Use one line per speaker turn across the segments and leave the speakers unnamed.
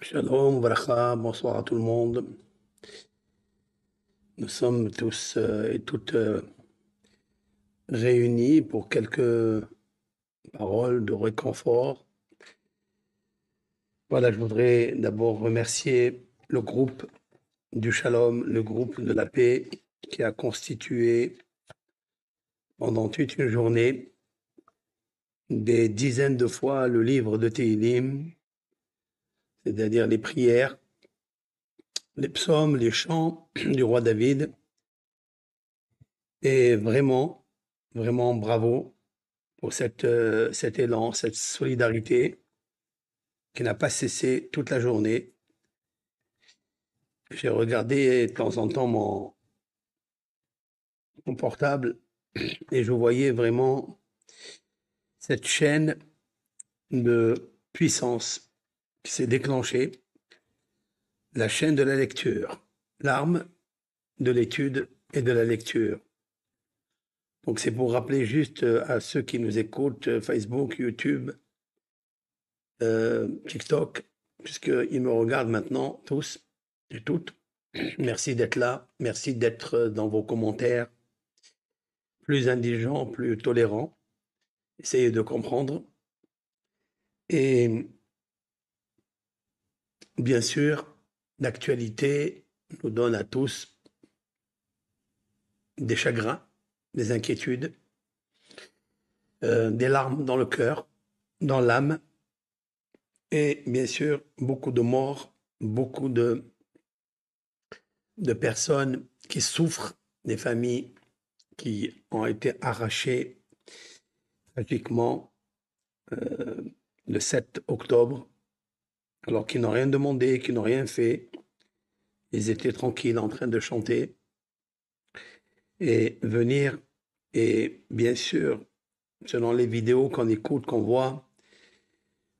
Shalom, bracha, bonsoir à tout le monde. Nous sommes tous et toutes réunis pour quelques paroles de réconfort. Voilà, je voudrais d'abord remercier le groupe du Shalom, le groupe de la paix qui a constitué pendant toute une journée des dizaines de fois le livre de Tehillim, c'est-à-dire les prières, les psaumes, les chants du roi David. Et vraiment, vraiment bravo pour cet élan, cette solidarité qui n'a pas cessé toute la journée. J'ai regardé de temps en temps mon portable et je voyais vraiment cette chaîne de puissance qui s'est déclenchée, la chaîne de la lecture, l'arme de l'étude et de la lecture. Donc c'est pour rappeler juste à ceux qui nous écoutent, Facebook, YouTube, TikTok, puisqu'ils me regardent maintenant tous et toutes. Merci d'être là, merci d'être dans vos commentaires, plus indulgents, plus tolérants. Essayez de comprendre. Et bien sûr, l'actualité nous donne à tous des chagrins, des inquiétudes, des larmes dans le cœur, dans l'âme, et bien sûr, beaucoup de morts, beaucoup de personnes qui souffrent, des familles qui ont été arrachées tragiquement le 7 octobre, alors qu'ils n'ont rien demandé, qu'ils n'ont rien fait. Ils étaient tranquilles en train de chanter et venir. Et bien sûr, selon les vidéos qu'on écoute, qu'on voit,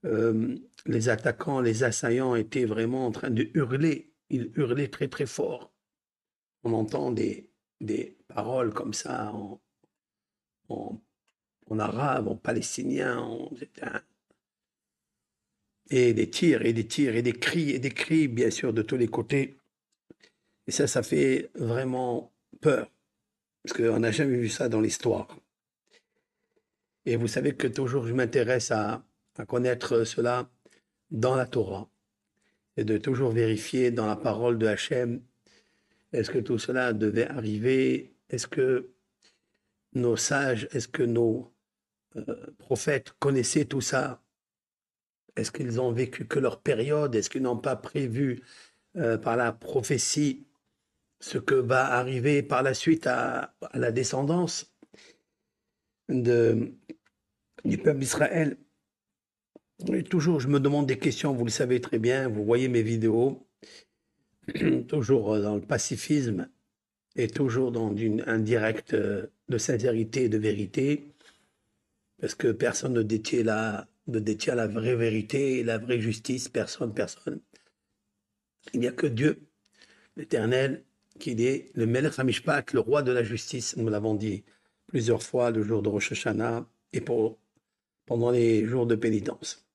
les attaquants, les assaillants étaient vraiment en train de hurler. Ils hurlaient très très fort. On entend des paroles comme ça en, en arabe, en palestinien, et des tirs et des tirs et des cris, bien sûr, de tous les côtés. Et ça fait vraiment peur, parce qu'on n'a jamais vu ça dans l'histoire. Et vous savez que toujours je m'intéresse à connaître cela dans la Torah, et de toujours vérifier dans la parole de Hachem, est-ce que tout cela devait arriver? Est-ce que nos sages, est-ce que nos prophètes connaissaient tout ça? Est-ce qu'ils ont vécu que leur période? Est-ce qu'ils n'ont pas prévu par la prophétie ce que va arriver par la suite à la descendance de, du peuple d'Israël? Et toujours, je me demande des questions, vous le savez très bien, vous voyez mes vidéos, toujours dans le pacifisme et toujours dans un direct de sincérité et de vérité, parce que personne ne détient la vraie vérité, la vraie justice, personne, personne. Il n'y a que Dieu, l'Éternel, qui est le Melech HaMishpat, le roi de la justice, nous l'avons dit plusieurs fois le jour de Rosh Hashanah et pendant les jours de pénitence.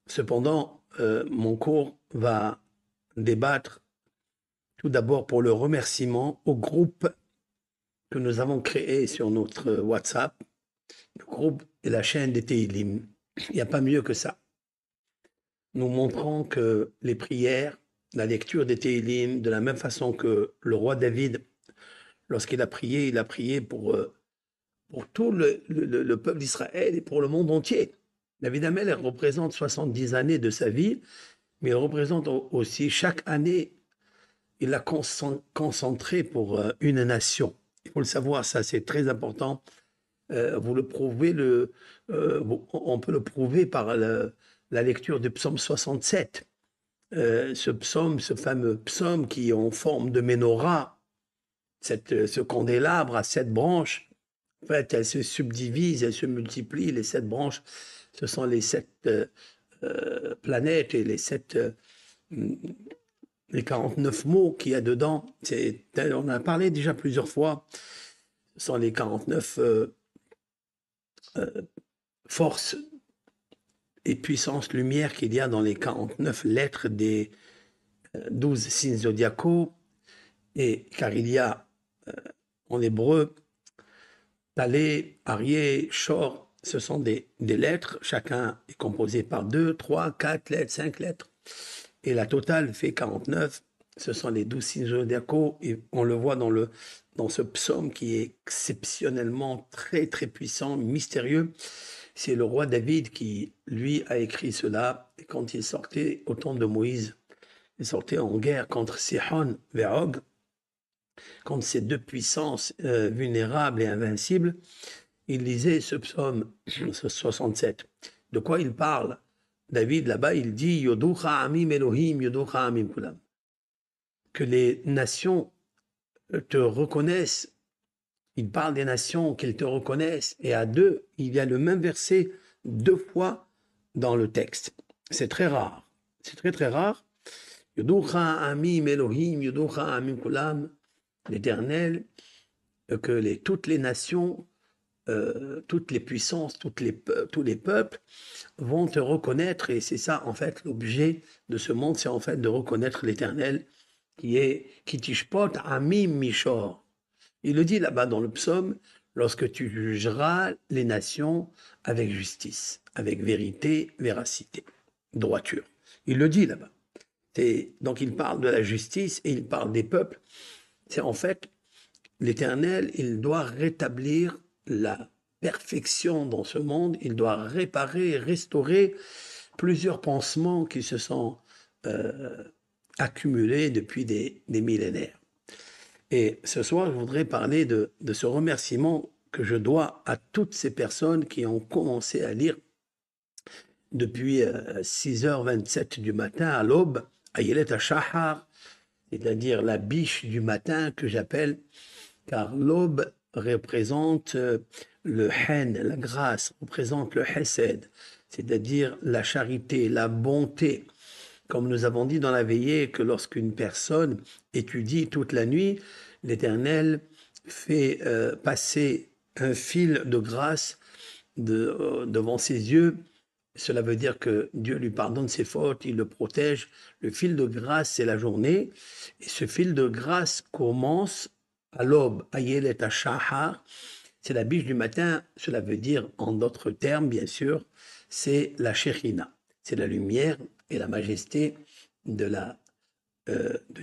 Cependant, mon cours va débattre tout d'abord pour le remerciement au groupe que nous avons créé sur notre WhatsApp, le groupe et la chaîne des Tehillim. Il n'y a pas mieux que ça. Nous montrons que les prières, la lecture des Tehillim, de la même façon que le roi David, lorsqu'il a prié, il a prié pour tout le peuple d'Israël et pour le monde entier. David Amel représente 70 années de sa vie, mais il représente aussi chaque année, il l'a concentré pour une nation. Il faut le savoir, ça c'est très important. Vous le prouvez, on peut le prouver par la lecture du psaume 67. Ce psaume, ce fameux psaume qui est en forme de menorah, ce candélabre à 7 branches, en fait, elle se subdivise, elle se multiplie. Les 7 branches, ce sont les 7 planètes et les 49 mots qu'il y a dedans. On en a parlé déjà plusieurs fois. Ce sont les 49 forces et puissance lumière qu'il y a dans les 49 lettres des 12 signes zodiacaux, et car il y a en hébreu Talé, Arié, Shor, ce sont des lettres, chacun est composé par 2, 3, 4 lettres, 5 lettres, et la totale fait 49. Ce sont les 12 signes zodiacaux, et on le voit dans ce psaume qui est exceptionnellement très très puissant, mystérieux. C'est le roi David qui, lui, a écrit cela, et quand il sortait au temps de Moïse, il sortait en guerre contre Sihon et Og, contre ces deux puissances vulnérables et invincibles. Il lisait ce psaume 67. De quoi il parle? David, là-bas, il dit « Yoducha amim Elohim, Yoducha amim kulam » que les nations te reconnaissent. Il parle des nations qu'ils te reconnaissent. Et à deux, il y a le même verset 2 fois dans le texte. C'est très rare. C'est très très rare. Yoducha amim Elohim, Yoducha amim kulam, l'Éternel, que toutes les nations, toutes les puissances, tous les peuples vont te reconnaître. Et c'est ça, en fait, l'objet de ce monde, c'est en fait de reconnaître l'Éternel qui est Kitishpot Amim Mishor. Il le dit là-bas dans le psaume, lorsque tu jugeras les nations avec justice, avec vérité, véracité, droiture. Il le dit là-bas. Donc il parle de la justice et il parle des peuples. C'est en fait l'Éternel, il doit rétablir la perfection dans ce monde, il doit réparer, restaurer plusieurs pansements qui se sont accumulés depuis des millénaires. Et ce soir, je voudrais parler de ce remerciement que je dois à toutes ces personnes qui ont commencé à lire depuis 6h27 du matin à l'aube, Ayelet HaShahar, c'est-à-dire la biche du matin que j'appelle, car l'aube représente le hen, la grâce, représente le hesed, c'est-à-dire la charité, la bonté. Comme nous avons dit dans la veillée que lorsqu'une personne étudie toute la nuit, l'Éternel fait passer un fil de grâce devant ses yeux. Cela veut dire que Dieu lui pardonne ses fautes, il le protège. Le fil de grâce, c'est la journée. Et ce fil de grâce commence à l'aube, Ayelet HaShahar. C'est la biche du matin. Cela veut dire, en d'autres termes, bien sûr, c'est la Shekhinah. C'est la lumière et la majesté de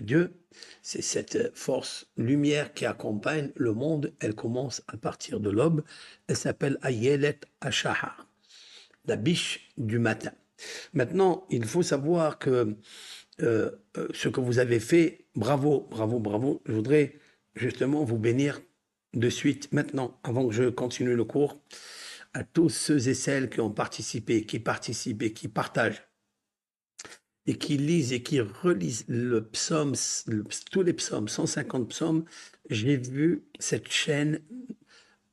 Dieu. C'est cette force lumière qui accompagne le monde. Elle commence à partir de l'aube. Elle s'appelle Ayelet HaShahar, la biche du matin. Maintenant, il faut savoir que ce que vous avez fait, bravo, bravo, bravo. Je voudrais justement vous bénir de suite, maintenant, avant que je continue le cours, à tous ceux et celles qui ont participé, qui participent et qui partagent et qui lisent et qui relisent le psaume, tous les psaumes, 150 psaumes. J'ai vu cette chaîne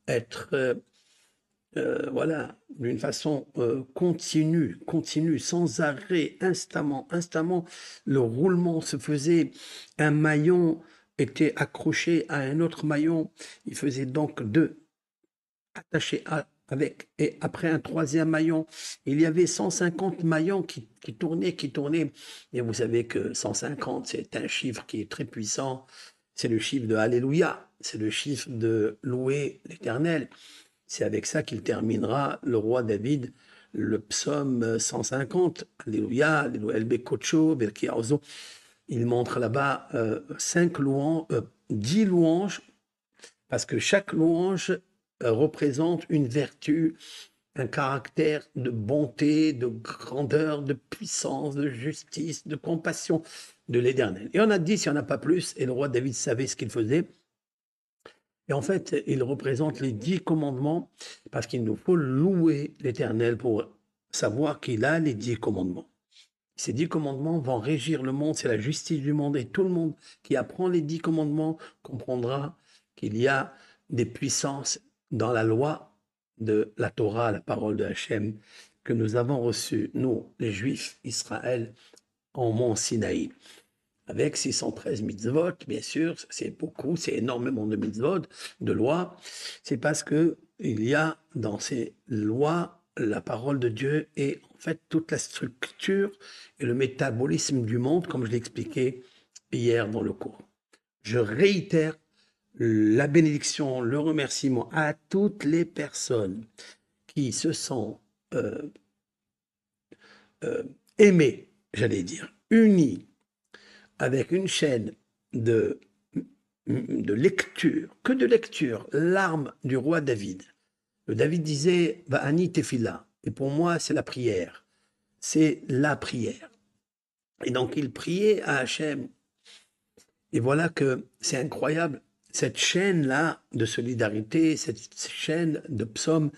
être voilà, d'une façon continue, sans arrêt, instamment. Le roulement se faisait, un maillon était accroché à un autre maillon, il faisait donc deux attachés avec, et après un troisième maillon, il y avait 150 maillons qui tournaient, et vous savez que 150, c'est un chiffre qui est très puissant, c'est le chiffre de Alléluia, c'est le chiffre de louer l'Éternel. C'est avec ça qu'il terminera, le roi David, le psaume 150. Alléluia, Alléluia, El Bekocho, Belkiaozo. Il montre là-bas 10 louanges, parce que chaque louange représente une vertu, un caractère de bonté, de grandeur, de puissance, de justice, de compassion de l'Éternel. Et on a 10, il n'y en a pas plus, et le roi David savait ce qu'il faisait. Et en fait, il représente les 10 commandements, parce qu'il nous faut louer l'Éternel pour savoir qu'il a les 10 commandements. Ces 10 commandements vont régir le monde, c'est la justice du monde, et tout le monde qui apprend les 10 commandements comprendra qu'il y a des puissances dans la loi de la Torah, la parole de Hachem, que nous avons reçue, nous, les Juifs, Israël, en mont Sinaï. Avec 613 mitzvot, bien sûr, c'est beaucoup, c'est énormément de mitzvot, de lois. C'est parce que il y a dans ces lois la parole de Dieu est en fait toute la structure et le métabolisme du monde, comme je l'ai expliqué hier dans le cours. Je réitère la bénédiction, le remerciement à toutes les personnes qui se sentent aimées, j'allais dire, unies avec une chaîne de lecture, que de lecture, l'arme du roi David. Le David disait, Va'ani tefila. Et pour moi, c'est la prière. C'est la prière. Et donc, il priait à Hachem. Et voilà que c'est incroyable. Cette chaîne-là de solidarité, cette chaîne de psaumes,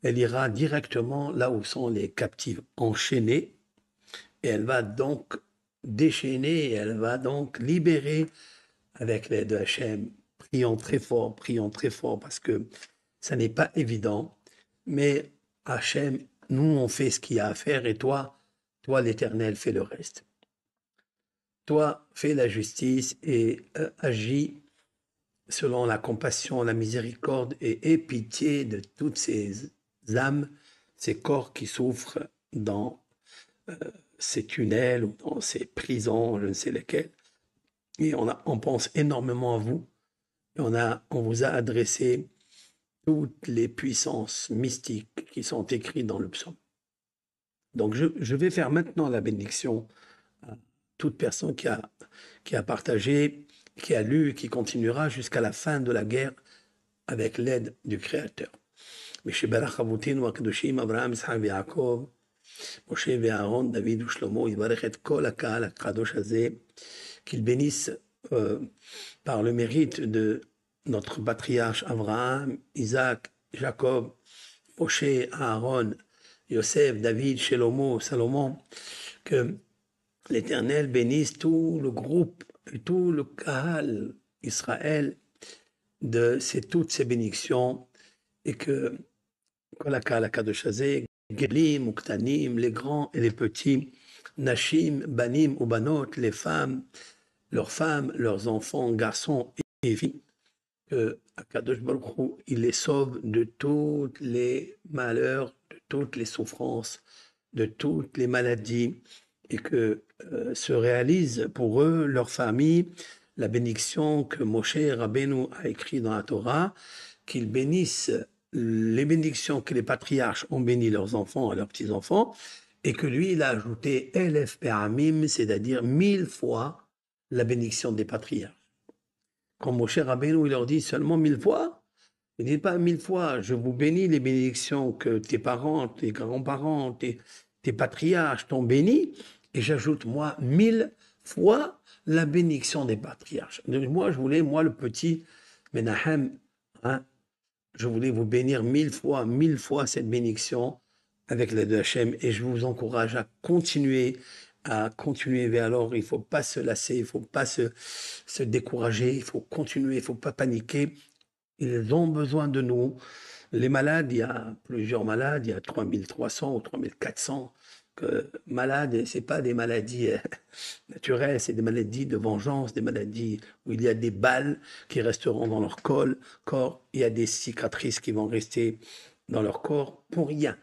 elle ira directement là où sont les captifs enchaînés. Et elle va donc déchaîner, et elle va donc libérer avec l'aide de Hachem. Prions très fort, parce que ça n'est pas évident. Mais Hachem, nous, on fait ce qu'il y a à faire, et toi, l'Éternel, fais le reste. Toi, fais la justice et agis selon la compassion, la miséricorde, et aie pitié de toutes ces âmes, ces corps qui souffrent dans ces tunnels ou dans ces prisons, je ne sais lesquelles. Et on pense énormément à vous. Et on vous a adressé toutes les puissances mystiques qui sont écrites dans le psaume. Donc je vais faire maintenant la bénédiction à toute personne qui a partagé, qui a lu, qui continuera jusqu'à la fin de la guerre avec l'aide du Créateur. ושברך אבותינו הקדושים אברהם, יצחק ויעקב, משה ואהרון, דוד ושלמה, יברך את כל הקהל הקדוש הזה, qu'il bénisse par le mérite de notre patriarche Abraham, Isaac, Jacob, Moshe, Aaron, Yosef, David, Shlomo, Salomon, que l'Éternel bénisse tout le groupe, tout le Kahal Israël de toutes ces bénédictions, et que כל הקהל הקדוש הזה, גדולים וקטנים, les grands et les petits, נשים, בנים ובנות, les femmes, leurs femmes, leurs enfants, garçons et filles, que Akadosh Baruch Hu, il les sauve de tous les malheurs, de toutes les souffrances, de toutes les maladies, et que se réalise pour eux, leur famille, la bénédiction que Moshe Rabbeinu a écrit dans la Torah, qu'ils bénissent les bénédictions que les patriarches ont béni leurs enfants et leurs petits-enfants, et que lui, il a ajouté Elef Pe'amim, c'est-à-dire 1000 fois la bénédiction des patriarches. Quand Moshe Rabbeinu, il leur dit seulement 1000 fois, il ne dit pas 1000 fois, je vous bénis les bénédictions que tes parents, tes grands-parents, tes patriarches t'ont béni, et j'ajoute moi 1000 fois la bénédiction des patriarches. Donc moi, je voulais, moi le petit Menahem, je voulais vous bénir 1000 fois cette bénédiction avec l'aide de Hachem, et je vous encourage à continuer vers alors. Il ne faut pas se lasser, il ne faut pas se décourager, il faut continuer, il ne faut pas paniquer. Ils ont besoin de nous. Les malades, il y a plusieurs malades, il y a 3300 ou 3400 malades, ce n'est pas des maladies naturelles, c'est des maladies de vengeance, des maladies où il y a des balles qui resteront dans leur corps, il y a des cicatrices qui vont rester dans leur corps pour rien,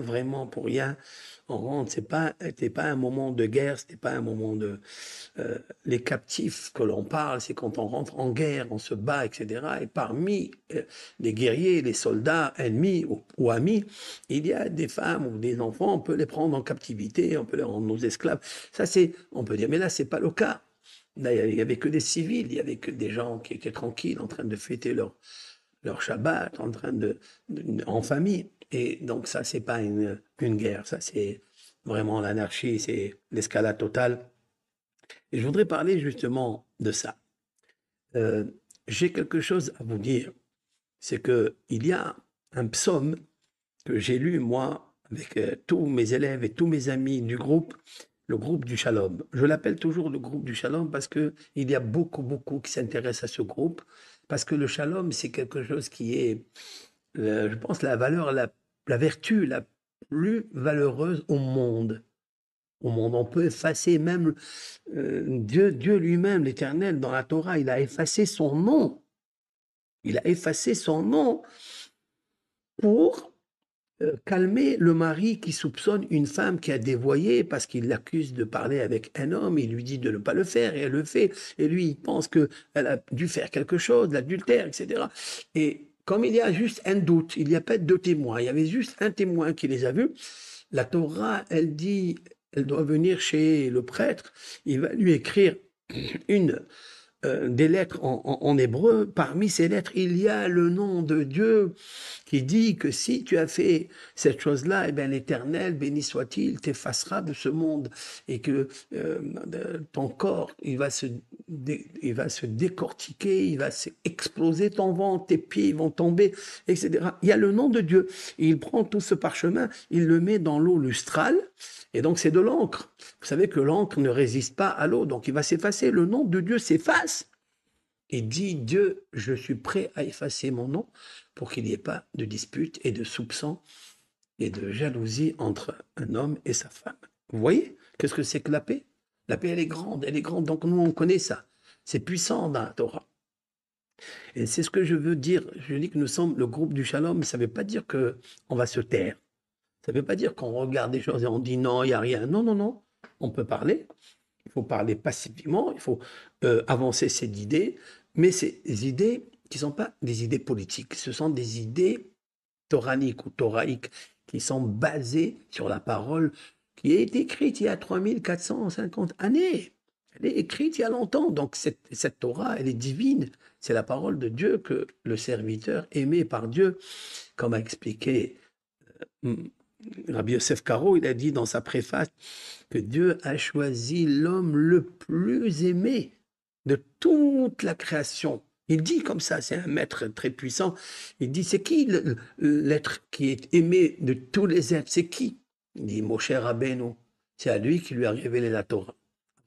vraiment pour rien. On rentre, c'était pas un moment de guerre, c'était pas un moment de... les captifs que l'on parle, c'est quand on rentre en guerre, on se bat, etc. Et parmi les guerriers, les soldats ennemis ou amis, il y a des femmes ou des enfants, on peut les prendre en captivité, on peut les rendre nos esclaves. Ça, on peut dire, mais là, c'est pas le cas. Là, il n'y avait que des civils, il n'y avait que des gens qui étaient tranquilles, en train de fêter leur Shabbat, en famille. Et donc ça, c'est pas une guerre, ça c'est vraiment l'anarchie, c'est l'escalade totale. Et je voudrais parler justement de ça. J'ai quelque chose à vous dire, c'est qu'il y a un psaume que j'ai lu, moi, avec tous mes élèves et tous mes amis du groupe, le groupe du Shalom. Je l'appelle toujours le groupe du Shalom parce qu'il y a beaucoup qui s'intéressent à ce groupe, parce que le Shalom, c'est quelque chose qui est, je pense, la valeur, la vertu la plus valeureuse au monde. On peut effacer même Dieu lui-même, l'Éternel, dans la Torah, il a effacé son nom. Il a effacé son nom pour calmer le mari qui soupçonne une femme qui a dévoyé parce qu'il l'accuse de parler avec un homme, il lui dit de ne pas le faire et elle le fait, et lui il pense qu'elle a dû faire quelque chose, l'adultère, etc. Et comme il y a juste un doute, il n'y a pas de témoins, il y avait juste un témoin qui les a vus, la Torah, elle dit, elle doit venir chez le prêtre, il va lui écrire une des lettres en hébreu. Parmi ces lettres, il y a le nom de Dieu qui dit que si tu as fait cette chose-là, eh bien l'Éternel, béni soit-il, t'effacera de ce monde et que ton corps, il va se décortiquer, il va exploser ton ventre, tes pieds vont tomber, etc. Il y a le nom de Dieu. Et il prend tout ce parchemin, il le met dans l'eau lustrale, et donc c'est de l'encre. Vous savez que l'encre ne résiste pas à l'eau, donc il va s'effacer. Le nom de Dieu s'efface. Et dit Dieu, je suis prêt à effacer mon nom pour qu'il n'y ait pas de dispute et de soupçon et de jalousie entre un homme et sa femme. Vous voyez, qu'est-ce que c'est que la paix? La paix, elle est grande, elle est grande. Donc nous, on connaît ça. C'est puissant dans la Torah. Et c'est ce que je veux dire. Je dis que nous sommes le groupe du Shalom. Ça ne veut pas dire qu'on va se taire. Ça ne veut pas dire qu'on regarde des choses et on dit non, il n'y a rien. Non, non, non. On peut parler. Il faut parler pacifiquement. Il faut avancer ses idées. Mais ces idées qui ne sont pas des idées politiques. Ce sont des idées toraniques ou toraïques qui sont basées sur la parole qui a été écrite il y a 3450 années. Elle est écrite il y a longtemps. Donc cette Torah, elle est divine. C'est la parole de Dieu que le serviteur aimé par Dieu, comme a expliqué Rabbi Yosef Karo, il a dit dans sa préface que Dieu a choisi l'homme le plus aimé de toute la création. Il dit comme ça, c'est un maître très puissant. Il dit, c'est qui l'être qui est aimé de tous les êtres? C'est qui? Il dit, Moshe Rabbeinu. C'est à lui qui lui a révélé la Torah.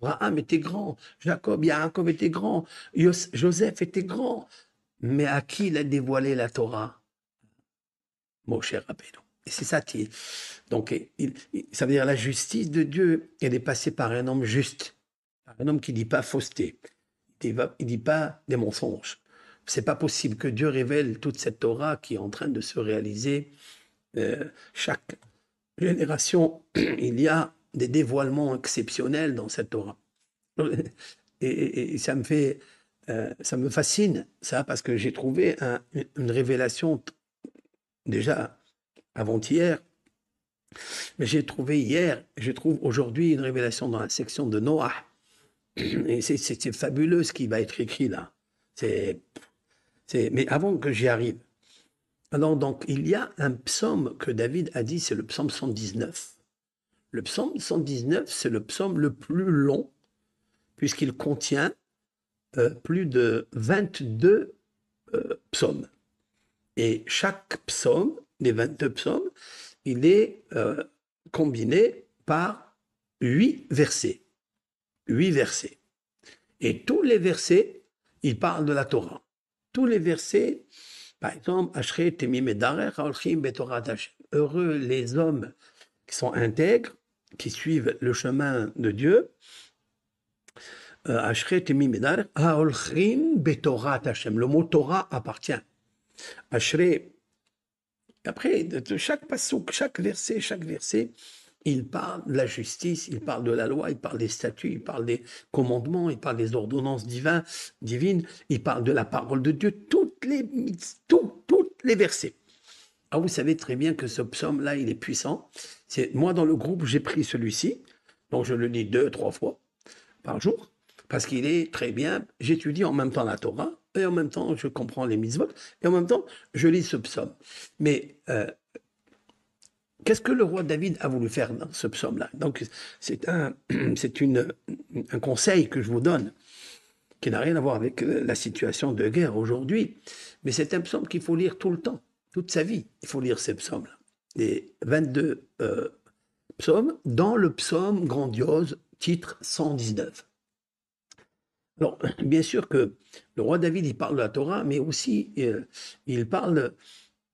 Abraham était grand, Jacob était grand, Joseph était grand. Mais à qui il a dévoilé la Torah? Moshe Rabbeinu. Et c'est ça qui est. Donc, ça veut dire la justice de Dieu, elle est passée par un homme juste, un homme qui ne dit pas fausseté, il ne dit pas des mensonges. C'est pas possible que Dieu révèle toute cette Torah qui est en train de se réaliser. Chaque génération, il y a des dévoilements exceptionnels dans cette Torah. Et ça me fait, ça me fascine, ça, parce que j'ai trouvé une révélation déjà avant-hier, mais j'ai trouvé hier, je trouve aujourd'hui une révélation dans la section de Noah. Et c'est fabuleux ce qui va être écrit là. Mais avant que j'y arrive, alors donc il y a un psaume que David a dit, c'est le psaume 119. Le psaume 119, c'est le psaume le plus long, puisqu'il contient plus de 22 psaumes. Et chaque psaume, des 22 psaumes, il est combiné par 8 versets. 8 versets. Et tous les versets, ils parlent de la Torah. Tous les versets, par exemple, heureux les hommes qui sont intègres, qui suivent le chemin de Dieu. Le mot Torah appartient. Après, de chaque passouk, chaque verset, il parle de la justice, il parle de la loi, il parle des statuts, il parle des commandements, il parle des ordonnances divines, il parle de la parole de Dieu, tous les versets. Ah, vous savez très bien que ce psaume-là, il est puissant. Moi, dans le groupe, j'ai pris celui-ci, donc je le lis 2-3 fois par jour, parce qu'il est très bien. J'étudie en même temps la Torah, et en même temps, je comprends les mitzvot, et en même temps, je lis ce psaume. Mais qu'est-ce que le roi David a voulu faire dans ce psaume-là? Donc, c'est un conseil que je vous donne, qui n'a rien à voir avec la situation de guerre aujourd'hui, mais c'est un psaume qu'il faut lire tout le temps, toute sa vie. Il faut lire ces psaumes-là. Les 22 psaumes, dans le psaume grandiose, titre 119. Alors, bien sûr que le roi David, il parle de la Torah, mais aussi il parle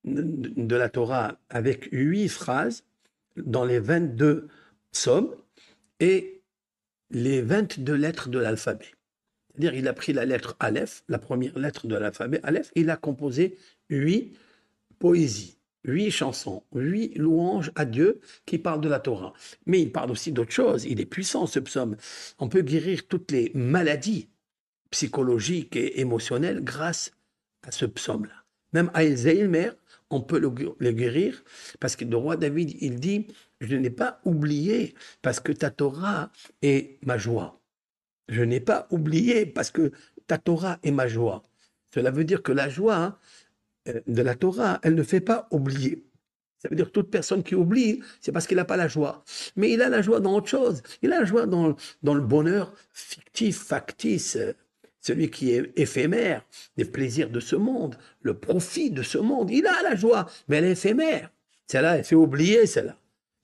de la Torah avec 8 phrases dans les 22 psaumes et les 22 lettres de l'alphabet. C'est-à-dire il a pris la lettre Aleph, la première lettre de l'alphabet Aleph, et il a composé 8 poésies. 8 chansons, 8 louanges à Dieu qui parlent de la Torah. Mais il parle aussi d'autre chose. Il est puissant, ce psaume. On peut guérir toutes les maladies psychologiques et émotionnelles grâce à ce psaume-là. Même Alzheimer, on peut le guérir parce que le roi David, il dit, je n'ai pas oublié parce que ta Torah est ma joie. Je n'ai pas oublié parce que ta Torah est ma joie. Cela veut dire que la joie de la Torah, elle ne fait pas oublier. Ça veut dire que toute personne qui oublie, c'est parce qu'il n'a pas la joie. Mais il a la joie dans autre chose. Il a la joie dans le bonheur fictif, factice, celui qui est éphémère, des plaisirs de ce monde, le profit de ce monde. Il a la joie, mais elle est éphémère. Celle-là, elle fait oublier celle-là.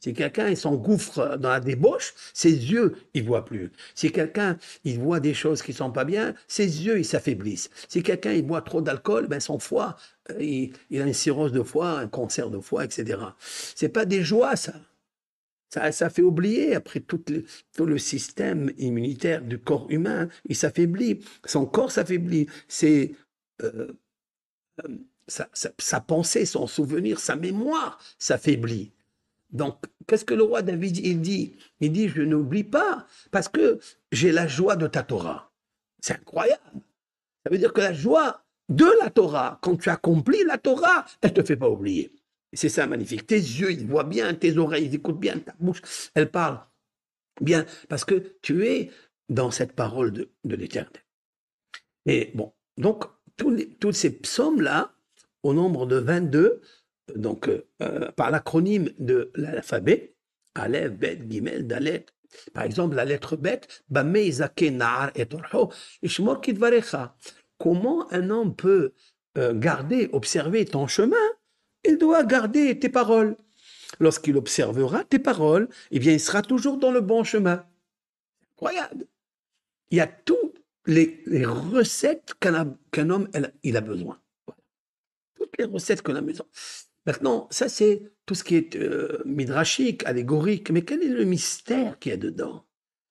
Si quelqu'un il s'engouffre dans la débauche, ses yeux, il voit plus. Si quelqu'un il voit des choses qui sont pas bien, ses yeux, ils s'affaiblissent. Si quelqu'un il boit trop d'alcool, ben son foie, il a une cirrhose de foie, un cancer de foie, etc. C'est pas des joies, ça. Ça fait oublier, après tout le système immunitaire du corps humain, il s'affaiblit. Son corps s'affaiblit. C'est euh, sa pensée, son souvenir, sa mémoire s'affaiblit. Donc, qu'est-ce que le roi David il dit? Il dit, je n'oublie pas, parce que j'ai la joie de ta Torah. C'est incroyable. Ça veut dire que la joie de la Torah, quand tu accomplis la Torah, elle ne te fait pas oublier. C'est ça magnifique. Tes yeux, ils voient bien, tes oreilles, ils écoutent bien, ta bouche, elle parle bien, parce que tu es dans cette parole de l'Éternel. Et bon, donc, tous ces psaumes-là, au nombre de 22, donc par l'acronyme de l'alphabet, Aleph, Bet, Gimel, Dalet. Par exemple, la lettre Bet, Bamei Zake Naar et Orho, Ishmor Kidvarecha. Comment un homme peut garder, observer ton chemin? Il doit garder tes paroles. Lorsqu'il observera tes paroles, eh bien, il sera toujours dans le bon chemin. Incroyable. Il y a toutes les recettes qu'un homme il a besoin. Toutes les recettes qu'on a besoin. Maintenant, ça c'est tout ce qui est midrashique, allégorique, mais quel est le mystère qu'il y a dedans?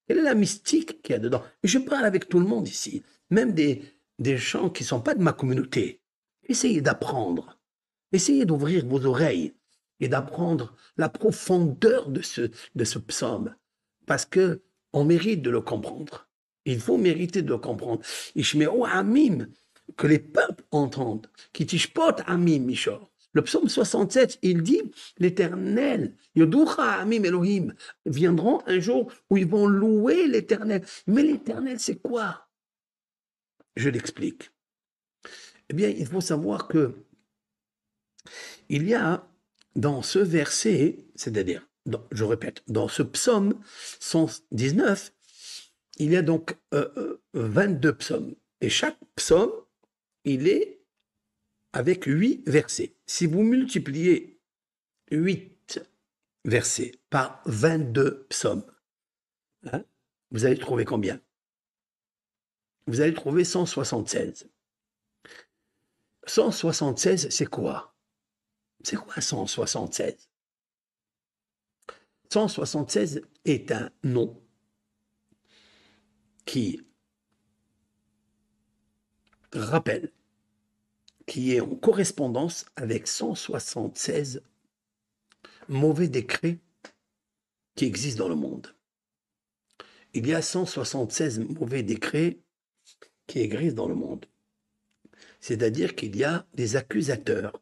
Quelle est la mystique qu'il y a dedans? Et je parle avec tout le monde ici, même des gens qui ne sont pas de ma communauté. Essayez d'apprendre, essayez d'ouvrir vos oreilles et d'apprendre la profondeur de ce psaume, parce que on mérite de le comprendre. Il faut mériter de le comprendre. Ishme'u amim, que les peuples entendent. Qui tishpot amim mishor. Le psaume 67, il dit, l'Éternel, Yoducha Amim Elohim, viendront un jour où ils vont louer l'Éternel. Mais l'Éternel, c'est quoi? Je l'explique. Eh bien, il faut savoir que il y a dans ce verset, c'est-à-dire, je répète, dans ce psaume 119, il y a donc 22 psaumes. Et chaque psaume, il est avec 8 versets. Si vous multipliez 8 versets par 22 psaumes, hein, vous allez trouver combien? Vous allez trouver 176. 176, c'est quoi? C'est quoi 176? 176 est un nom qui rappelle, qui est en correspondance avec 176 mauvais décrets qui existent dans le monde. Il y a 176 mauvais décrets qui existent dans le monde. C'est-à-dire qu'il y a des accusateurs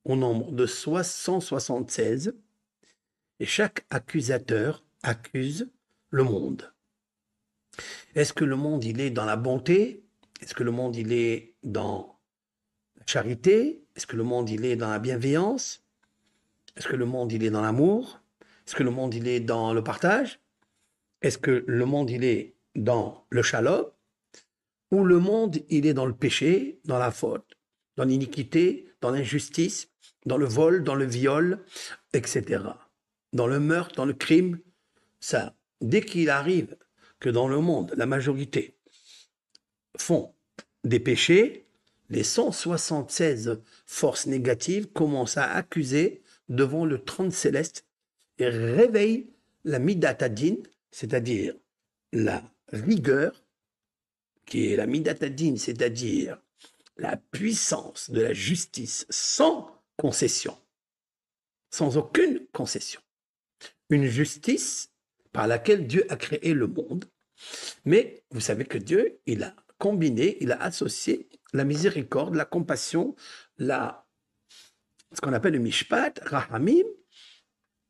au nombre de 176 et chaque accusateur accuse le monde. Est-ce que le monde, il est dans la bonté? Est-ce que le monde, il est dans la charité? Est-ce que le monde, il est dans la bienveillance? Est-ce que le monde, il est dans l'amour? Est-ce que le monde, il est dans le partage? Est-ce que le monde, il est dans le shalom? Ou le monde, il est dans le péché, dans la faute, dans l'iniquité, dans l'injustice, dans le vol, dans le viol, etc. Dans le meurtre, dans le crime? Ça, dès qu'il arrive que dans le monde, la majorité font des péchés, les 176 forces négatives commencent à accuser devant le trône céleste et réveillent la Midat Hadin, c'est-à-dire la rigueur, qui est la Midat Hadin, c'est-à-dire la puissance de la justice sans concession. sans aucune concession. Une justice par laquelle Dieu a créé le monde. Mais vous savez que Dieu, il a combiné, il a associé la miséricorde, la compassion, ce qu'on appelle le mishpat, rahamim,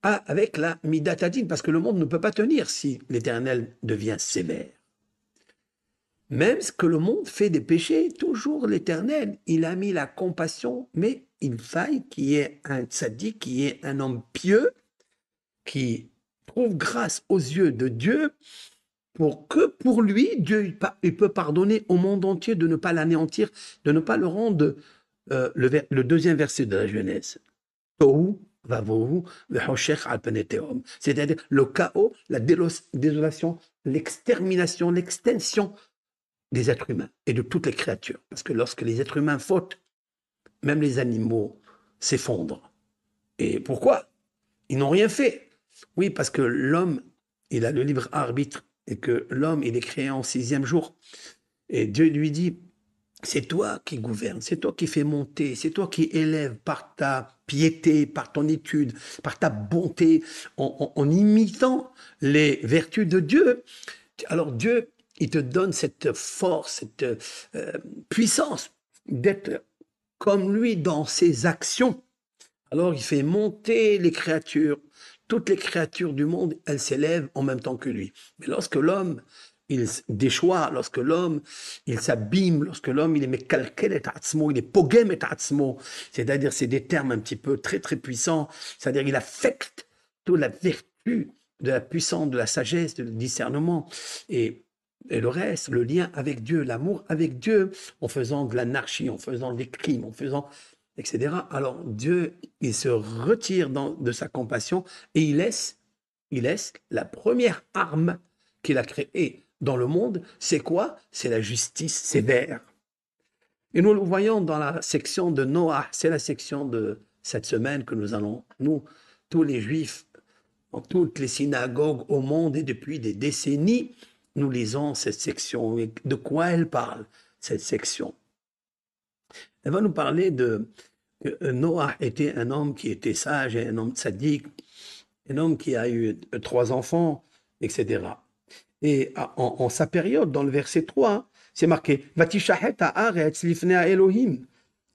avec la midatadin, parce que le monde ne peut pas tenir si l'Éternel devient sévère. Même que le monde fait des péchés, toujours l'Éternel, il a mis la compassion, mais il faille qu'il y ait un tzaddik, qu'il y ait un homme pieux, qui trouve grâce aux yeux de Dieu, pour que pour lui, Dieu il peut pardonner au monde entier de ne pas l'anéantir, de ne pas le rendre le deuxième verset de la Genèse. Tohu vavohu vehoshech al pnei tehom. C'est-à-dire le chaos, la désolation, l'extermination, l'extinction des êtres humains et de toutes les créatures. Parce que lorsque les êtres humains fautent, même les animaux s'effondrent. Et pourquoi? Ils n'ont rien fait. Oui, parce que l'homme, il a le libre arbitre et que l'homme, il est créé en 6e jour. Et Dieu lui dit, c'est toi qui gouvernes, c'est toi qui fais monter, c'est toi qui élèves par ta piété, par ton étude, par ta bonté, en imitant les vertus de Dieu. Alors Dieu, il te donne cette force, cette puissance d'être comme lui dans ses actions. Alors il fait monter les créatures. Toutes les créatures du monde, elles s'élèvent en même temps que lui. Mais lorsque l'homme, il déchoit, lorsque l'homme, il s'abîme, lorsque l'homme, il est mekalkel et atzmo, il est pogem et atzmo, c'est-à-dire, c'est des termes un petit peu très, très puissants, c'est-à-dire, il affecte toute la vertu de la puissance, de la sagesse, du discernement, et le reste, le lien avec Dieu, l'amour avec Dieu, en faisant de l'anarchie, en faisant des crimes, en faisant etc. Alors Dieu, il se retire de sa compassion et il laisse la première arme qu'il a créée dans le monde. C'est quoi? C'est la justice sévère. Et nous le voyons dans la section de Noah. C'est la section de cette semaine que nous allons, nous, tous les Juifs, dans toutes les synagogues au monde et depuis des décennies, nous lisons cette section. Et de quoi elle parle, cette section? Elle va nous parler de Noah était un homme qui était sage, un homme tzaddik, un homme qui a eu 3 enfants, etc. Et en sa période, dans le verset 3, c'est marqué « Vatishahet haaretz lifnei Elohim »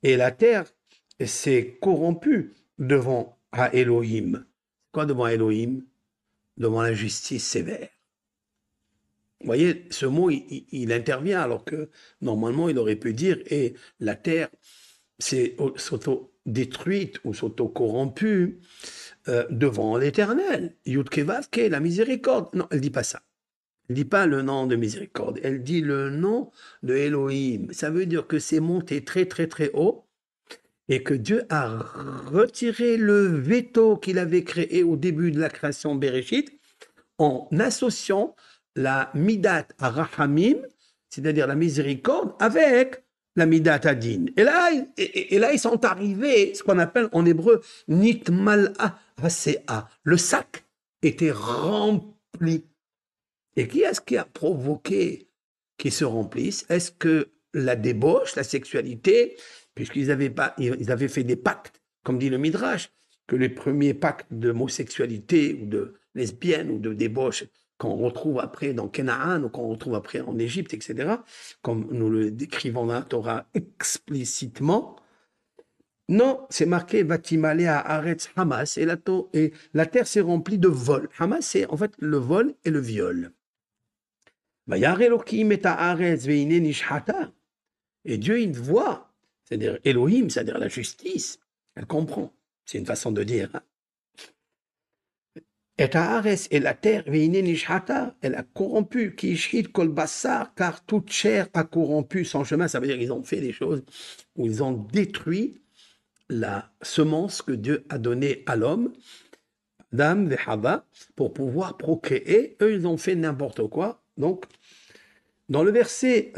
et la terre s'est corrompue devant Elohim. Quoi devant Elohim? Devant la justice sévère. Vous voyez, ce mot, il intervient alors que normalement, il aurait pu dire « et la terre s'auto-détruite ou s'auto-corrompue devant l'Éternel. Yudkevavke, la miséricorde. » Non, elle ne dit pas ça. Elle ne dit pas le nom de miséricorde. Elle dit le nom de Elohim. Ça veut dire que c'est monté très, très, très haut et que Dieu a retiré le veto qu'il avait créé au début de la création Bereshit en associant la midat à Rahamim, c'est-à-dire la miséricorde, avec la midat adin. Et là, ils sont arrivés, ce qu'on appelle en hébreu, nitmal'a hasea. Le sac était rempli. Et qui est-ce qui a provoqué qu'il se remplisse? Est-ce que la débauche, la sexualité, puisqu'ils avaient fait des pactes, comme dit le Midrash, que les premiers pactes d'homosexualité ou de lesbienne ou de débauche qu'on retrouve après dans Canaan ou qu'on retrouve après en Égypte, etc., comme nous le décrivons dans la Torah explicitement, non, c'est marqué Vatimale à Aretz Hamas et la terre s'est remplie de vol. Hamas, c'est en fait le vol et le viol. Et Dieu, il voit, c'est-à-dire Elohim, c'est-à-dire la justice, elle comprend, c'est une façon de dire. Hein. Et la terre, elle a corrompu, car toute chair a corrompu son chemin. Ça veut dire qu'ils ont fait des choses où ils ont détruit la semence que Dieu a donnée à l'homme, Adam et Hava, pour pouvoir procréer. Eux, ils ont fait n'importe quoi. Donc, dans le verset,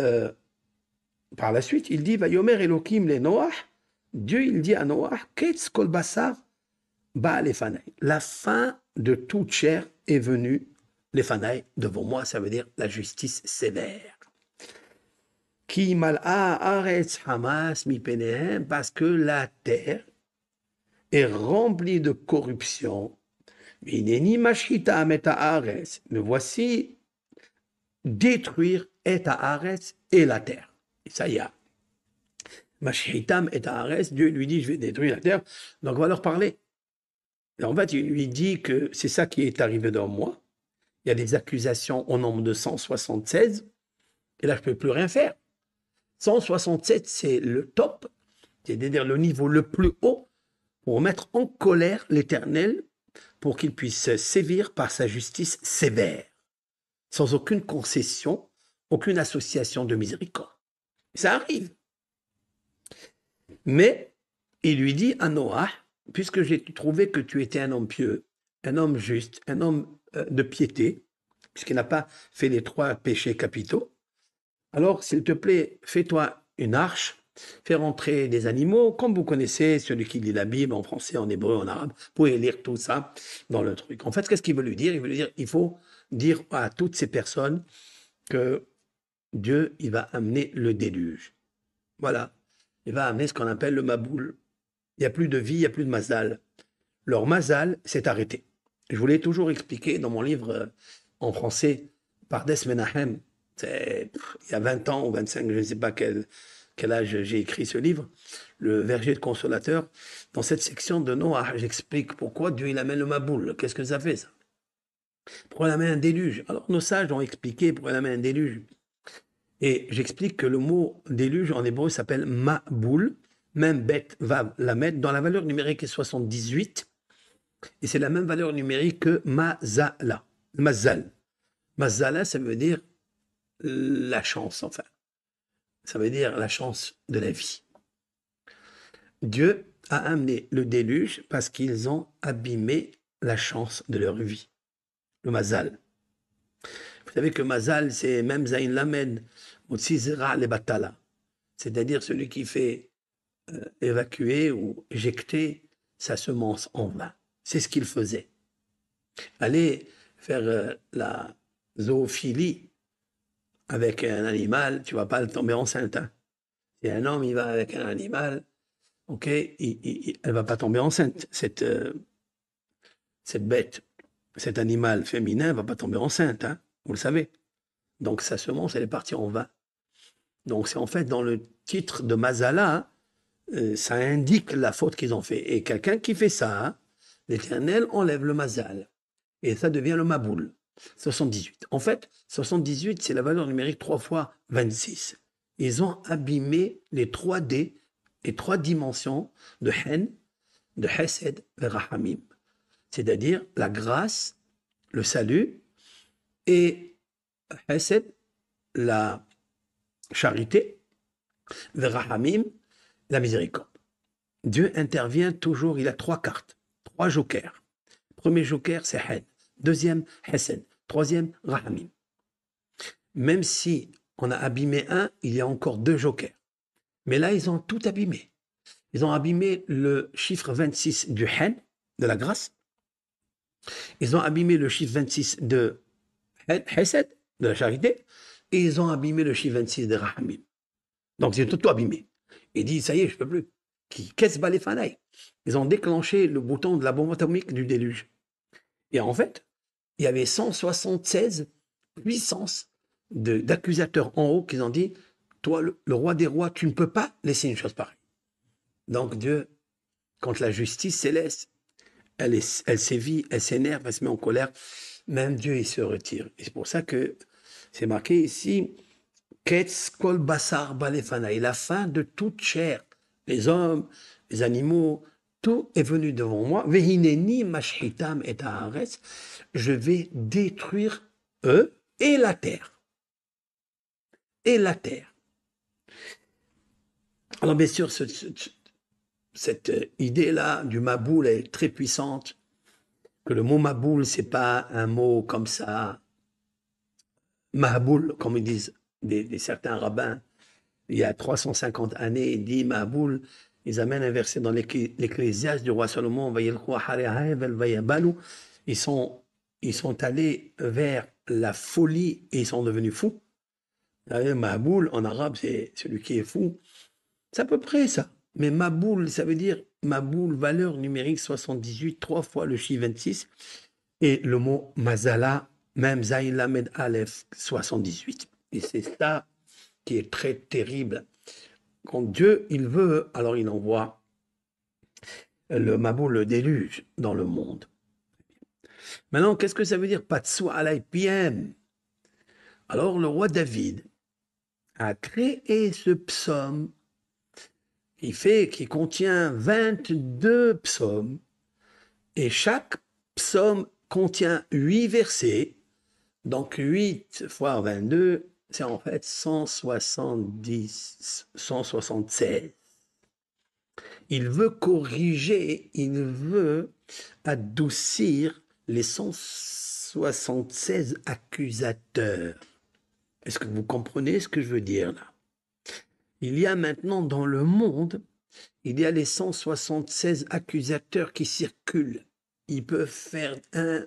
par la suite, il dit, Vayomer Elohim le Noach, Dieu, il dit à Noach, Ketz kol basar ba lefanai. La fin de toute chair est venue, lefanai, devant moi, ça veut dire la justice sévère. Ki mal'a aretz hamas mi penehem, parce que la terre est rempli de corruption. Hineni mashita et haaretz. Me voici détruire et haaretz et la terre. Et ça y a. Mashitam et haaretz, Dieu lui dit, je vais détruire la terre, donc on va leur parler. Et en fait, il lui dit que c'est ça qui est arrivé dans moi. Il y a des accusations au nombre de 176, et là, je ne peux plus rien faire. 167, c'est le top, c'est-à-dire le niveau le plus haut pour mettre en colère l'Éternel pour qu'il puisse sévir par sa justice sévère, sans aucune concession, aucune association de miséricorde. Ça arrive. Mais il lui dit à Noah, puisque j'ai trouvé que tu étais un homme pieux, un homme juste, un homme de piété, puisqu'il n'a pas fait les 3 péchés capitaux, alors s'il te plaît, fais-toi une arche, fais rentrer des animaux, comme vous connaissez, celui qui lit la Bible en français, en hébreu, en arabe, vous pouvez lire tout ça dans le truc. En fait, qu'est-ce qu'il veut lui dire? Il veut lui dire, il faut dire à toutes ces personnes que Dieu, il va amener le déluge. Voilà. Il va amener ce qu'on appelle le Maboul. Il n'y a plus de vie, il n'y a plus de Mazal. Leur Mazal s'est arrêté. Je vous l'ai toujours expliqué dans mon livre en français, Pardes Menahem. Il y a 20 ans ou 25, je ne sais pas quel âge j'ai écrit ce livre, le verger de consolateur. Dans cette section de Noah, j'explique pourquoi Dieu il amène le Maboul. Qu'est-ce que ça fait, ça? Pourquoi il amène un déluge? Alors nos sages ont expliqué pourquoi il amène un déluge. Et j'explique que le mot déluge en hébreu s'appelle Maboul, même bet vav lamed, dans la valeur numérique est 78, et c'est la même valeur numérique que mazala, mazal. Mazala, ça veut dire la chance, enfin. Ça veut dire la chance de la vie. Dieu a amené le déluge parce qu'ils ont abîmé la chance de leur vie. Le mazal. Vous savez que mazal, c'est même zain lamed, le batala. C'est-à-dire celui qui fait évacuer ou éjecter sa semence en vain. C'est ce qu'il faisait. Aller faire la zoophilie avec un animal, tu ne vas pas le tomber enceinte. Hein. Si un homme il va avec un animal, ok, elle ne va pas tomber enceinte. Cette bête, cet animal féminin ne va pas tomber enceinte, hein, vous le savez. Donc sa semence, elle est partie en vain. Donc c'est en fait dans le titre de Mazala, ça indique la faute qu'ils ont fait. Et quelqu'un qui fait ça, hein, l'Éternel enlève le Mazal. Et ça devient le Maboul. 78. En fait, 78, c'est la valeur numérique 3 fois 26. Ils ont abîmé les 3D et 3 dimensions de Hen, de Hesed et Rahamim. C'est-à-dire la grâce, le salut, et Hesed, la charité, et Rahamim, la miséricorde. Dieu intervient toujours, il a 3 cartes, 3 jokers. Premier joker, c'est Hen. Deuxième, Hesed. Troisième, Rahamim. Même si on a abîmé un, il y a encore 2 jokers. Mais là, ils ont tout abîmé. Ils ont abîmé le chiffre 26 du Hen, de la grâce. Ils ont abîmé le chiffre 26 de Hesed, de la charité. Et ils ont abîmé le chiffre 26 de Rahamim. Donc, ils ont tout abîmé. Il dit, ça y est, je ne peux plus. Qu'est-ce que les fanaïs? Ils ont déclenché le bouton de la bombe atomique du déluge. Et en fait, il y avait 176 puissances d'accusateurs en haut qui ont dit, toi, le roi des rois, tu ne peux pas laisser une chose pareille. Donc Dieu, quand la justice céleste, elle sévit, elle s'énerve, elle se met en colère, même Dieu, il se retire. Et c'est pour ça que c'est marqué ici, Ketz kol basar balefanaï, la fin de toute chair, les hommes, les animaux, tout est venu devant moi. Vehineni mashhitam et haaretz, je vais détruire eux et la terre. Et la terre. Alors bien sûr, cette idée-là du Maboul est très puissante. Que le mot Maboul, c'est pas un mot comme ça, Mahaboul, comme ils disent certains rabbins. Il y a 350 années, il dit Mahaboul. Ils amènent un verset dans l'Ecclésiaste du roi Salomon. Ils sont allés vers la folie et ils sont devenus fous. Mahaboul, en arabe, c'est celui qui est fou. C'est à peu près ça. Mais Maboul, ça veut dire Maboul, valeur numérique 78, 3 fois le chi 26, et le mot Mazala, même Zayn Lamed Aleph 78. Et c'est ça qui est très terrible. Quand Dieu, il veut, alors il envoie le Maboul, le déluge, dans le monde. Maintenant, qu'est-ce que ça veut dire Patsou alay PM? Alors, le roi David a créé ce psaume qui contient 22 psaumes, et chaque psaume contient 8 versets, donc 8 fois 22, c'est en fait 170, 176. Il veut corriger, il veut adoucir les 176 accusateurs. Est-ce que vous comprenez ce que je veux dire là? Il y a maintenant dans le monde, il y a les 176 accusateurs qui circulent. Ils peuvent faire un